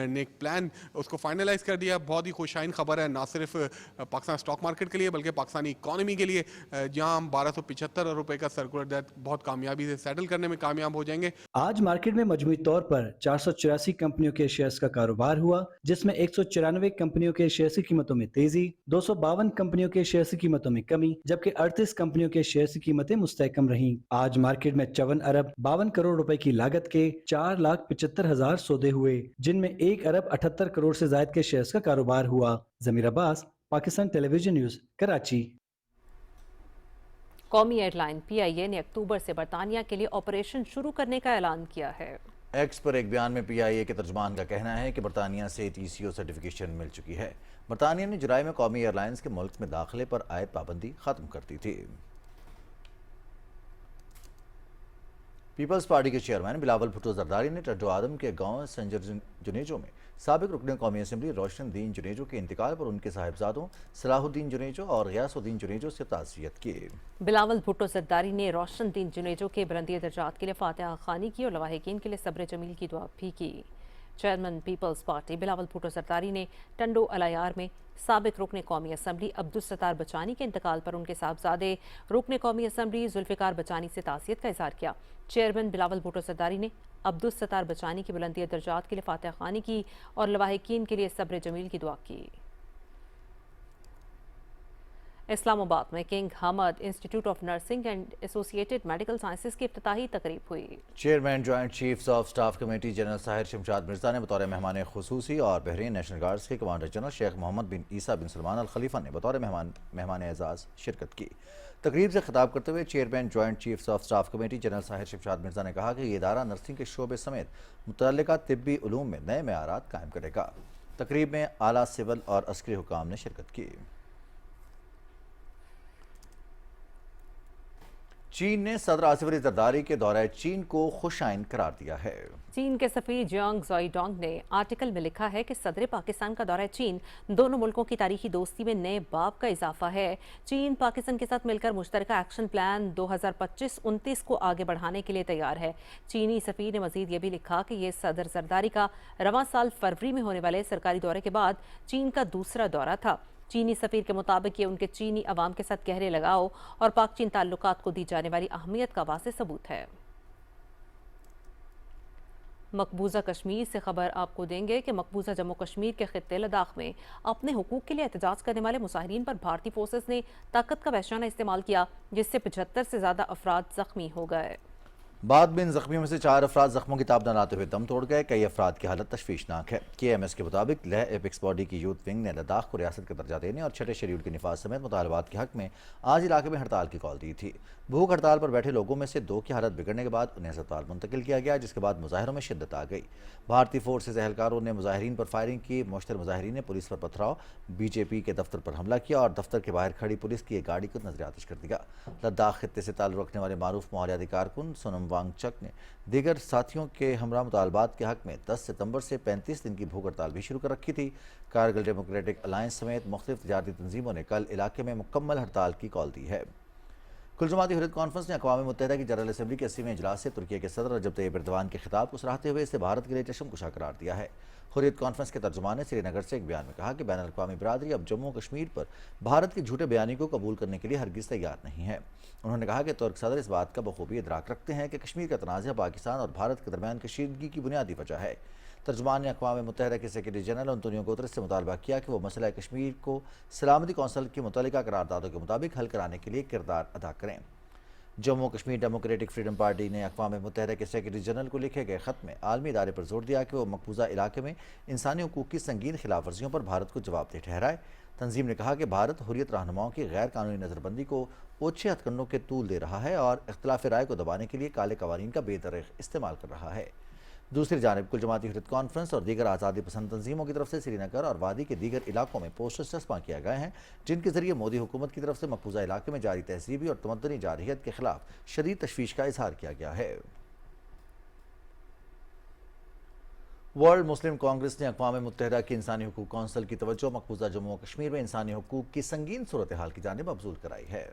ने एक प्लान उसको फाइनलाइज कर दिया। बहुत ही खुशाइन खबर है, ना सिर्फ पाकिस्तान स्टॉक मार्केट के लिए बल्कि पाकिस्तानी इकॉनमी के लिए, जहाँ हम 1275 अरब रुपए का सर्कुलर डेथ बहुत कामयाबी से सेटल करने में कामयाब हो जाएंगे। आज मार्केट में मजमूई तौर पर 484 कंपनियों के शेयर्स का कारोबार हुआ, जिसमें 194 कंपनियों के शेयर्स की कीमतों में तेजी, 252 कंपनियों के शेयर्स की कीमतों में कमी, जबकि 38 कंपनियों के शेयर्स की कीमतें मुस्तहकम रहीं। आज मार्केट में 54 अरब 52 करोड़ रुपए की लागत के 4,75,000 सौदे हुए, जिनमें 1 अरब 78 करोड़ से ज्यादा के शेयर्स का कारोबार हुआ। जमीर अब्बास, पाकिस्तान टेलीविजन न्यूज, कराची। कौमी एयरलाइन PIA ने अक्टूबर से बरतानिया के लिए ऑपरेशन शुरू करने का ऐलान किया है। एक्स पर एक बयान में PIA के तर्जुमान का कहना है कि बरतानिया से TCO सर्टिफिकेशन मिल चुकी है। बरतानिया ने जुलाई में कौमी एयरलाइंस के मुल्क में दाखिले पर आयद पाबंदी खत्म कर दी थी। पीपल्स पार्टी के चेयरमैन बिलावल भुट्टो जरदारी ने टड्डो आदम के गांव संजर जुनेजो में साबिक रुकन कौमी असम्बली रोशनदीन जुनेजो के इंतकाल पर उनके साहिबजादों सलाहुद्दीन जुनेजो और गयासुद्दीन जुनेजो से ताज़ियत की। बिलावल भुट्टो जरदारी ने रोशनदीन जुनेजो के बुलंदी दर्जात के लिए फातिहा खानी की और लवाहिकीन के लिए सब्र जमील की दुआ भी की। चेयरमैन पीपल्स पार्टी बिलावल भुट्टो जरदारी ने टंडो अलायार में साबिक रुकन कौमी असम्बली अब्दुल सत्तार बचानी के इंतकाल पर उनके साहबजादे रुकन कौमी असम्बली जुल्फ़िकार बचानी से ताज़ियत का इज़हार किया। चेयरमैन बिलावल भुट्टो जरदारी ने अब्दुल सत्तार बचानी की बुलंदी दर्जात के लिए फातिहा खानी की और लवाहिकीन के लिए सब्र जमील की दुआ की। इस्लामाबाद में king Hamad institute of nursing and associated medical sciences की इफ्तिताही तकरीब हुई। Chairman joint chiefs of staff committee general Sahir Shamshad Mirza ने बतौर मेहमान खुसूसी और बहरीन नेशनल गार्ड्स के कमांडर जनरल शेख मोहम्मद बिन ईसा बिन सलमान अल खलीफा ने बतौर मेहमान एजाज शिरकत की। तकरीब से खिताब करते हुए chairman joint chiefs of staff committee general Sahir Shamshad Mirza ने कहा कि ये इदारा नर्सिंग के शोबे समेत मुतल्लिका तिब्बी उलूम में नए मेयारात कायम करेगा। तकरीब में आला सिविल और अस्करी हुकाम ने शिरकत की। चीन ने सदर आसिफ अली जरदारी के दौरे चीन को खुशाइन करार दिया है। चीन के सफीर जियांग ज़ोइडोंग ने आर्टिकल में लिखा है कि सदर पाकिस्तान का दौरा चीन दोनों मुल्कों की तारीखी दोस्ती में नए बाब का इजाफा है। चीन पाकिस्तान के साथ मिलकर मुश्तरका एक्शन प्लान 2025-29 को आगे बढ़ाने के लिए तैयार है। चीनी सफीर ने मजीद ये भी लिखा कि ये सदर जरदारी का रवां साल फरवरी में होने वाले सरकारी दौरे के बाद चीन का दूसरा दौरा था। चीनी सफीर के मुताबिक ये उनके चीनी अवाम के साथ गहरे लगाव और पाक चीन ताल्लुकात को दी जाने वाली अहमियत का वाज़ेह सबूत है। मकबूजा कश्मीर से खबर आपको देंगे कि मकबूजा जम्मू कश्मीर के खित्ते लद्दाख में अपने हुकूक के लिए एहतजाज करने वाले मुजाहिरीन पर भारतीय फोर्सेस ने ताकत का वहशाना इस्तेमाल किया, जिससे 75 से ज़्यादा अफराद जख्मी हो गए। बाद में इन जख्मियों में से 4 अफराद जख्मों की ताब न लाते हुए दम तोड़ गए। कई अफराद की हालत तशवीशनाक है। KMS के मुताबिक लेह एपिक्स बॉडी की यूथ विंग ने लद्दाख को रियासत का दर्जा देने और छठे शेड्यूल के निफाज समेत मुतालबात के हक में आज इलाके में हड़ताल की कॉल दी थी। भूख हड़ताल पर बैठे लोगों में से 2 की हालत बिगड़ने के बाद उन्हें अस्पताल मुंतकिल किया गया, जिसके बाद मुजाहिरों में शिद्दत आ गई। भारतीय फोर्सेज एहलकारों ने मुजाहिरीन पर फायरिंग की। मुश्तर मुजाहिरीन ने पुलिस पर पथराव, BJP के दफ्तर पर हमला किया और दफ्तर के बाहर खड़ी पुलिस की एक गाड़ी को नजर आतिश कर दिया। लद्दाख खित्ते से ताल्लुक़ रखने वाले मारूफ माहौलियाती कारकुन सोनम वांगचक ने दीगर साथियों के हमरा मुतालबात के हक में 10 सितंबर से 35 दिन की भूख हड़ताल भी शुरू कर रखी थी। कारगिल डेमोक्रेटिक अलायंस समेत मुख्तलिफ तजारती तंजीमों ने कल इलाके में मुकम्मल हड़ताल की कॉल दी है। कुल जमाती हुर्रियत कॉन्फ्रेंस ने अक़वाम मुत्तहिदा की जनरल असम्बली के 80वें इजलास से तुर्की के सदर रजब तैयब एर्दोगान के खिताब को सराहते हुए इसे भारत के लिए चश्मकुशा करार दिया है। हुर्रियत कॉन्फ्रेंस के तर्जुमान ने श्रीनगर से एक बयान में कहा कि बैनुल अक़वामी बिरादरी अब जम्मू कश्मीर पर भारत के झूठे बयानी को कबूल करने के लिए हरगिज़ तैयार नहीं है। उन्होंने कहा कि तुर्क सदर इस बात का बखूबी इदराक रखते हैं कि कश्मीर का तनाज़ा पाकिस्तान और भारत के दरमियान कशीदगी की बुनियादी वजह है। तर्जुमान ने अक़वाम मुत्तहिदा के सेक्रेटरी जनरल अंतोनियो गुतरेस से मुतालबा किया कि वो मसला कश्मीर को सलामती कौंसिल की मुतल्लिका करारदादों के मुताबिक हल कराने के लिए किरदार अदा करें। Jammu Kashmir democratic freedom party ने अक़वाम मुत्तहिदा के सेक्रेटरी जनरल को लिखे गए ख़त में आलमी इदारे पर जोर दिया कि वो मकबूजा इलाके में इंसानी हुकूक की संगीन खिलाफ वर्जियों पर भारत को जवाबदेह ठहराए। तंजीम ने कहा कि भारत हुर्रियत रहनुमाओं की गैर कानूनी नज़रबंदी को ओछे हथकंडों के तूल दे रहा है और इख्तिलाफ राय को दबाने के लिए काले कवानीन का बेदरग इस्तेमाल कर रहा है। दूसरी जानिब कुल जमाती हुर्रियत कॉन्फ्रेंस और दीगर आज़ादी पसंद तंजीमों की तरफ से श्रीनगर और वादी के दीगर इलाकों में पोस्टर्स चस्पा किए गए हैं, जिनके जरिए मोदी हुकूमत की तरफ से मकबूजा इलाके में जारी तहजीबी और तमद्दुनी जारहियत के खिलाफ शदीद तशवीश का इजहार किया गया है। वर्ल्ड मुस्लिम कांग्रेस ने अक़वाम मुत्तहिदा की इंसानी हुकूक कौंसिल की तवज्जो मकबूजा जम्मू और कश्मीर में इंसानी हुकूक की संगीन सूरत हाल की जानिब मबज़ूल कराई है।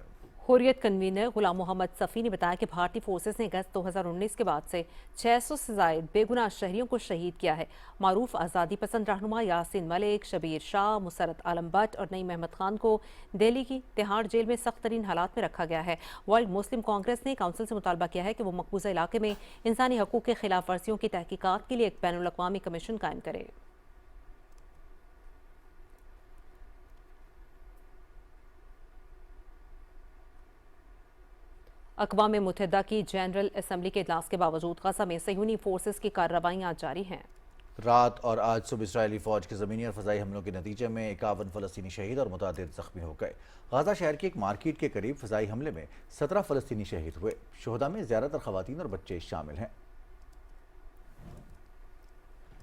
हुर्रियत कन्वीनर गुलाम मोहम्मद सफ़ी ने बताया कि भारतीय फोर्सेस ने अगस्त 2019 के बाद से 600 से ज़ायद बेगुनाह शहरियों को शहीद किया है। मारूफ आज़ादी पसंद रहनुमा यासीन मलिक, शबीर शाह, मुसरत आलम भट्ट और नईम अहमद खान को दिल्ली की तिहाड़ जेल में सख्त तरीन हालात में रखा गया है। वर्ल्ड मुस्लिम कांग्रेस ने काउंसिल से मुतालबा किया है कि वो मकबूजा इलाके में इंसानी हकूक़ के खिलाफ वर्जियों की तहकीकात के लिए एक बैनुल अक़वामी कमीशन कायम करे। अक़वाम मुत्तहिदा की जनरल असम्बली के इजलास के बावजूद गज़ा में सयूनी फोर्सेस की कार्रवाइयाँ जारी हैं। रात और आज सुबह इस्राएली फ़ौज के ज़मीनी और फ़ज़ाई हमलों के नतीजे में 51 फ़लस्तीनी शहीद और मुतादिद ज़ख्मी हो गए। गज़ा शहर की एक मार्केट के करीब फ़ज़ाई हमले में 17 फ़लस्तीनी शहीद हुए। शुहदा में ज़्यादातर ख़वातीन और बच्चे शामिल हैं।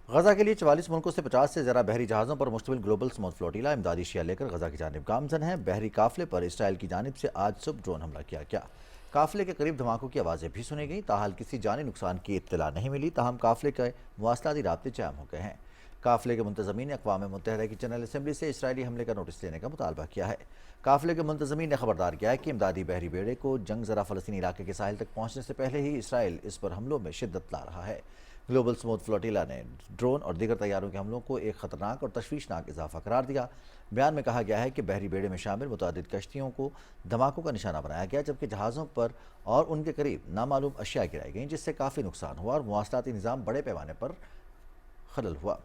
गज़ा के लिए 44 मुल्कों से 50 से ज़्यादा बहरी जहाज़ों पर मुश्तमिल ग्लोबल स्मूथ फ्लोटिला इमदादी शिया लेकर गज़ा की जानिब गामज़न है। बहरी काफ़िले पर इसराइल की जानिब से आज सुबह ड्रोन हमला किया गया। काफ़िले के करीब धमाकों की आवाज़ें भी सुनी गईं, ताहाल किसी जानी नुकसान की इत्तला नहीं मिली। ताहम काफ़िले के मवासलाती राब्ते जाम हो गए हैं। काफ़िले के मुंतज़मीन ने अक़वाम मुत्तहिदा की जनरल असम्बली से इसराइली हमले का नोटिस लेने का मुतालबा किया है। काफ़िले के मुंतज़मीन ने खबरदार किया है कि इमदादी बहरी बेड़े को जंग ज़रा फ़लस्तीनी इलाके के साहिल तक पहुँचने से पहले ही इसराइल इस पर हमलों में शिद्दत ला रहा है। ग्लोबल स्मूथ फ्लोटिला ने ड्रोन और दीगर तैयारों के हमलों को एक ख़तरनाक और तशवीशनाक इजाफा करार दिया। बयान में कहा गया है कि बहरी बेड़े में शामिल मुतादिद कश्तियों को धमाकों का निशाना बनाया गया, जबकि जहाज़ों पर और उनके करीब नामालूम अशिया गिराई गईं, जिससे काफ़ी नुकसान हुआ और मुवासलाती निज़ाम बड़े पैमाने पर खलल हुआ।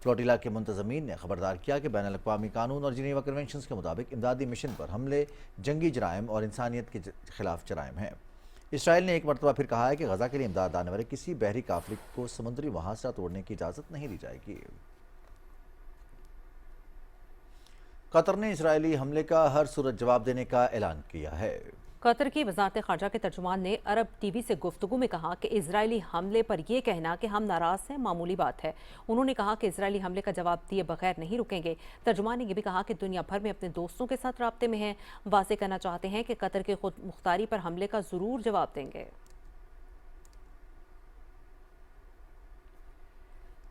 फ्लोटिला के मुंतज़मीन ने खबरदार किया कि बैनुल अक़वामी कानून और जिनेवा कन्वेंशंस के मुताबिक इमदादी मिशन पर हमले जंगी जराइम और इंसानियत के खिलाफ जराइम हैं। इसराइल ने एक मरतबा फिर कहा है कि गज़ा के लिए इमदाद आने वाले किसी बहरी काफ़िले को समुद्री वहांसा तोड़ने की इजाज़त नहीं दी जाएगी। कतर ने इसराइली हमले का हर सूरत जवाब देने का ऐलान किया है। कतर की वज़ारत ख़ारजा के तर्जुमान ने अरब टीवी से गुफ्तगू में कहा कि इजरायली हमले पर यह कहना कि हम नाराज़ हैं मामूली बात है। उन्होंने कहा कि इजरायली हमले का जवाब दिए बगैर नहीं रुकेंगे। तर्जुमान ने यह भी कहा कि दुनिया भर में अपने दोस्तों के साथ राब्ते में हैं, वाज़ेह करना चाहते हैं कि कतर के खुद मुख्तारी पर हमले का ज़रूर जवाब देंगे।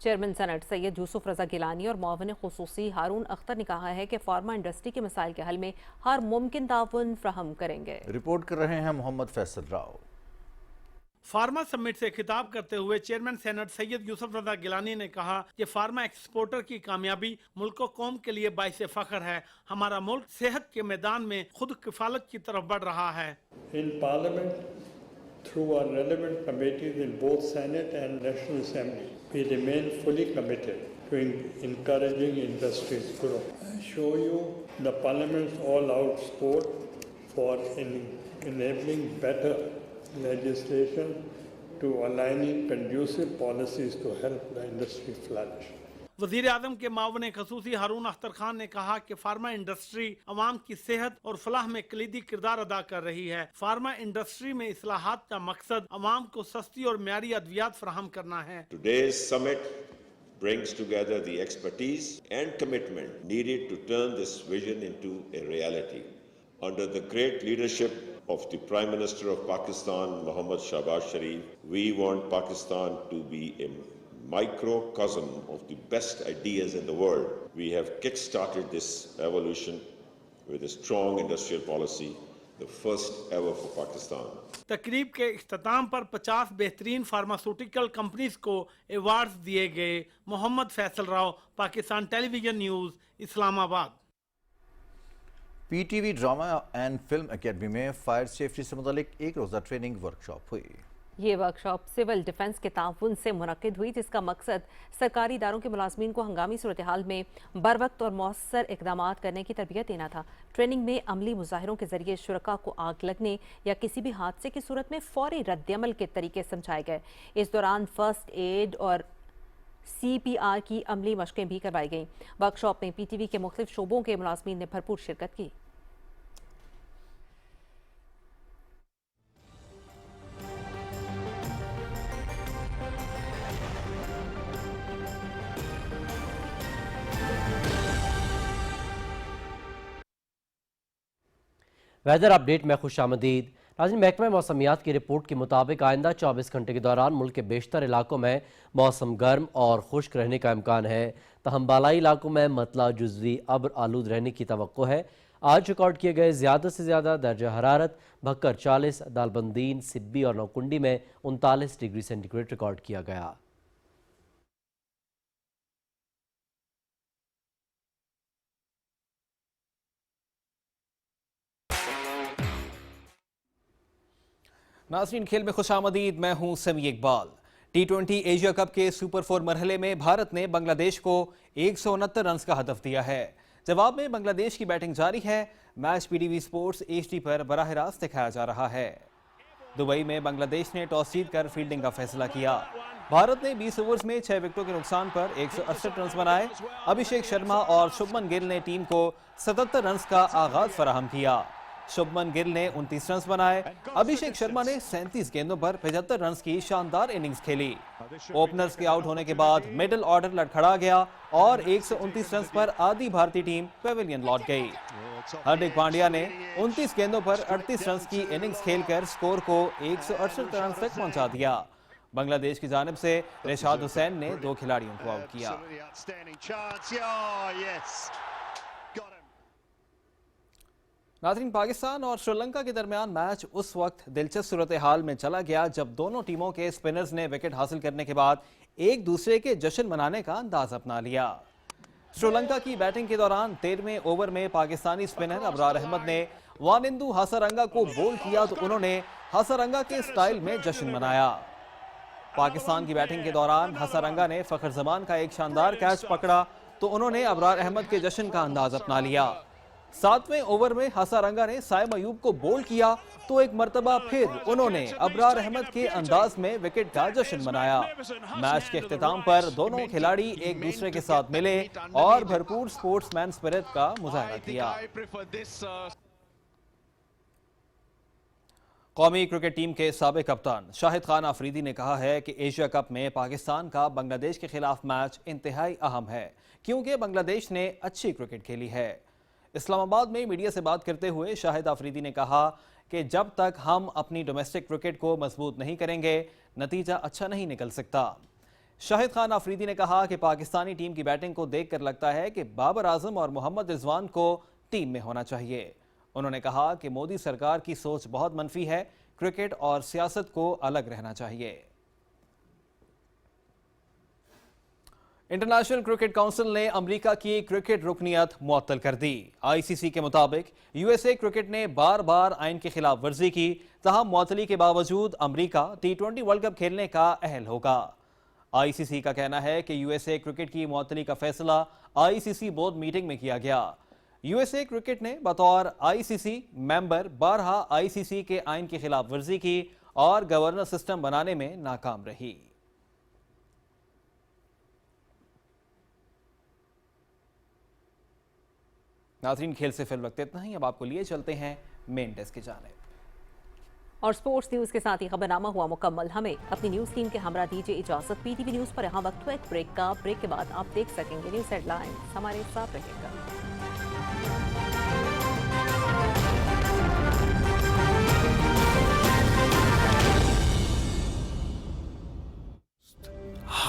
चेयरमैन सेनेट सैयद यूसुफ रजा गिलानी और मुआविन खुसूसी हारून अख्तर ने कहा है कि फार्मा इंडस्ट्री के मसाइल के हल में हर मुमकिन ताउन फ्राहम करेंगे। रिपोर्ट कर रहे हैं मोहम्मद फैसल राव। फार्मा समिट से खिताब करते हुए चेयरमैन सेनेट सैयद यूसुफ रजा गिलानी ने कहा कि फार्मा एक्सपोर्टर की कामयाबी मुल्क कौम के लिए बाइस फख्र है। हमारा मुल्क सेहत के मैदान में खुद किफालत की तरफ बढ़ रहा है। In parliament through our relevant committees in both Senate and National Assembly, we remain fully committed to encouraging industry's growth. I show you the Parliament's all-out support for enabling better legislation to aligning conducive policies to help the industry flourish. वज़ीर आज़म के मावन खसूसी हारून अख्तर खान ने कहा कि pharma industry अवाम की सेहत और फलाह में कलीदी किरदार अदा कर रही है। फार्मा इंडस्ट्री में इस्लाहात का मकसद अवाम को सस्ती और म्यारी अद्वियात फराहम करना है। Today's summit brings together the expertise and commitment needed to turn this vision into a reality. Under the great leadership of the Prime Minister of Pakistan, Mohammad Shahbaz Sharif, we want Pakistan to be a microcosm of the best ideas in the world. We have kick-started this evolution with a strong industrial policy, the first ever for Pakistan. तकरीब के इख्तिताम पर 50 बेहतरीन pharmaceutical companies को awards दिए गए। Mohammad Faisal Rao, Pakistan television news, Islamabad. PTV drama and film academy में fire safety से मुतालिक एक रोज़ा ट्रेनिंग वर्कशॉप हुई। ये वर्कशॉप सिविल डिफेंस के ताउन से मुनक्किद हुई, जिसका मकसद सरकारी इदारों के मुलाजमीन को हंगामी सूरत हाल में बर वक्त और मौसर इकदाम करने की तरबियत देना था। ट्रेनिंग में अमली मुजाहिरों के जरिए शुरका को आग लगने या किसी भी हादसे की सूरत में फौरी रद्दअमल के तरीके समझाए गए। इस दौरान फर्स्ट एड और CPR की अमली मशकें भी करवाई गईं। वर्कशॉप में PTV के मुख्तलिफ शोबों के मुलाजमीन ने भरपूर शिरकत की। वेदर अपडेट में खुशामदीद। नाज़रीन, महकमा मौसमियात की रिपोर्ट के मुताबिक आइंदा 24 घंटे के दौरान मुल्क के बेशतर इलाकों में मौसम गर्म और खुश्क रहने का इम्कान है। तहम बालाई इलाकों में मतला जुज़वी अब्र आलूद रहने की तवक्को है। आज रिकॉर्ड किए गए ज़्यादा से ज़्यादा दर्जा हरारत भक्कर 40, दालबंदीन, सिब्बी और नौकुंडी में 39 डिग्री सेंटीग्रेड रिकॉर्ड किया गया। नाज़रीन, खेल में खुशामदीद। मैं हूं समी इकबाल। T20 एशिया कप के सुपर 4 मरहले में भारत ने बांग्लादेश को 169 रन का हदफ दिया है। जवाब में बांग्लादेश की बैटिंग जारी है। मैच PTV स्पोर्ट्स HD पर बराह रास्त दिखाया जा रहा है। दुबई में बांग्लादेश ने टॉस जीतकर फील्डिंग का फैसला किया। भारत ने 20 ओवर्स में 6 विकेटों के नुकसान पर 168 रन बनाए। अभिषेक शर्मा और शुभमन गिल ने टीम को 77 रन का आगाज फराहम किया। शुभमन गिल ने 29 रन बनाए। अभिषेक शर्मा ने 37 गेंदों पर 75 रन की शानदार इनिंग्स खेली। ओपनर्स के आउट होने के बाद मिडिल ऑर्डर लड़खड़ा गया और 129 रन पर आधी भारतीय टीम पेविलियन लौट गई। हार्दिक पांड्या ने 29 गेंदों पर 38 रन की इनिंग्स खेलकर स्कोर को 168 रन तक पहुंचा दिया। बांग्लादेश की जानिब से रिशाद हुसैन ने 2 खिलाड़ियों को आउट किया। नाज़रीन, पाकिस्तान और श्रीलंका के दरमियान मैच उस वक्त दिलचस्प सूरत हाल में चला गया जब दोनों टीमों के स्पिनर्स ने विकेट हासिल करने के बाद एक दूसरे के जश्न मनाने का अंदाज अपना लिया। श्रीलंका की बैटिंग के दौरान 13वें ओवर में पाकिस्तानी स्पिनर अबरार अहमद ने वानिंदु हसारंगा को बोल्ड किया तो उन्होंने हसारंगा के स्टाइल में जश्न मनाया। पाकिस्तान की बैटिंग के दौरान हसारंगा ने फखर जमान का एक शानदार कैच पकड़ा तो उन्होंने अबरार अहमद के जश्न का अंदाज अपना लिया। 7वें ओवर में हसारंगा ने साइम अयूब को बोल्ड किया तो एक मर्तबा फिर उन्होंने अबरार अहमद के अंदाज में विकेट का जश्न मनाया। मैच के इख्तिताम पर दोनों खिलाड़ी एक दूसरे के साथ मिले और भरपूर स्पोर्ट्समैन स्पिरिट का मुजाहरा किया। कौमी क्रिकेट टीम के साबिक कप्तान शाहिद खान आफरीदी ने कहा है कि एशिया कप में पाकिस्तान का बांग्लादेश के खिलाफ मैच इंतहाई अहम है क्योंकि बांग्लादेश ने अच्छी क्रिकेट खेली है। इस्लामाबाद में मीडिया से बात करते हुए शाहिद आफरीदी ने कहा कि जब तक हम अपनी डोमेस्टिक क्रिकेट को मजबूत नहीं करेंगे नतीजा अच्छा नहीं निकल सकता। शाहिद खान आफरीदी ने कहा कि पाकिस्तानी टीम की बैटिंग को देखकर लगता है कि बाबर आजम और मोहम्मद रिजवान को टीम में होना चाहिए। उन्होंने कहा कि मोदी सरकार की सोच बहुत मनफी है, क्रिकेट और सियासत को अलग रहना चाहिए। इंटरनेशनल क्रिकेट काउंसिल ने अमेरिका की क्रिकेट रुकनियत मुअत्तल कर दी। ICC के मुताबिक USA क्रिकेट ने बार बार आइन की खिलाफ वर्जी की, तहम मुअत्तली के बावजूद अमेरिका T20 वर्ल्ड कप खेलने का अहल होगा। ICC का कहना है कि USA क्रिकेट की मुअत्तली का फैसला ICC बोर्ड मीटिंग में किया गया। USA क्रिकेट ने बतौर ICC मेंबर बारहा ICC के आइन की खिलाफ वर्जी की और गवर्नर सिस्टम बनाने में नाकाम रही। नाज़रीन, खेल से फिल वक्त इतना ही। अब आपको लिए चलते हैं मेन डेस्क की जानिब। और स्पोर्ट्स न्यूज़ के साथ ही खबरनामा हुआ मुकम्मल। हमें अपनी न्यूज़ टीम के हमरा दीजिए इजाज़त। PTV न्यूज़ पर यहाँ वक्त हुआ एक ब्रेक का। ब्रेक के बाद आप देख सकेंगे न्यूज़ हेडलाइंस। हमारे साथ रहेगा।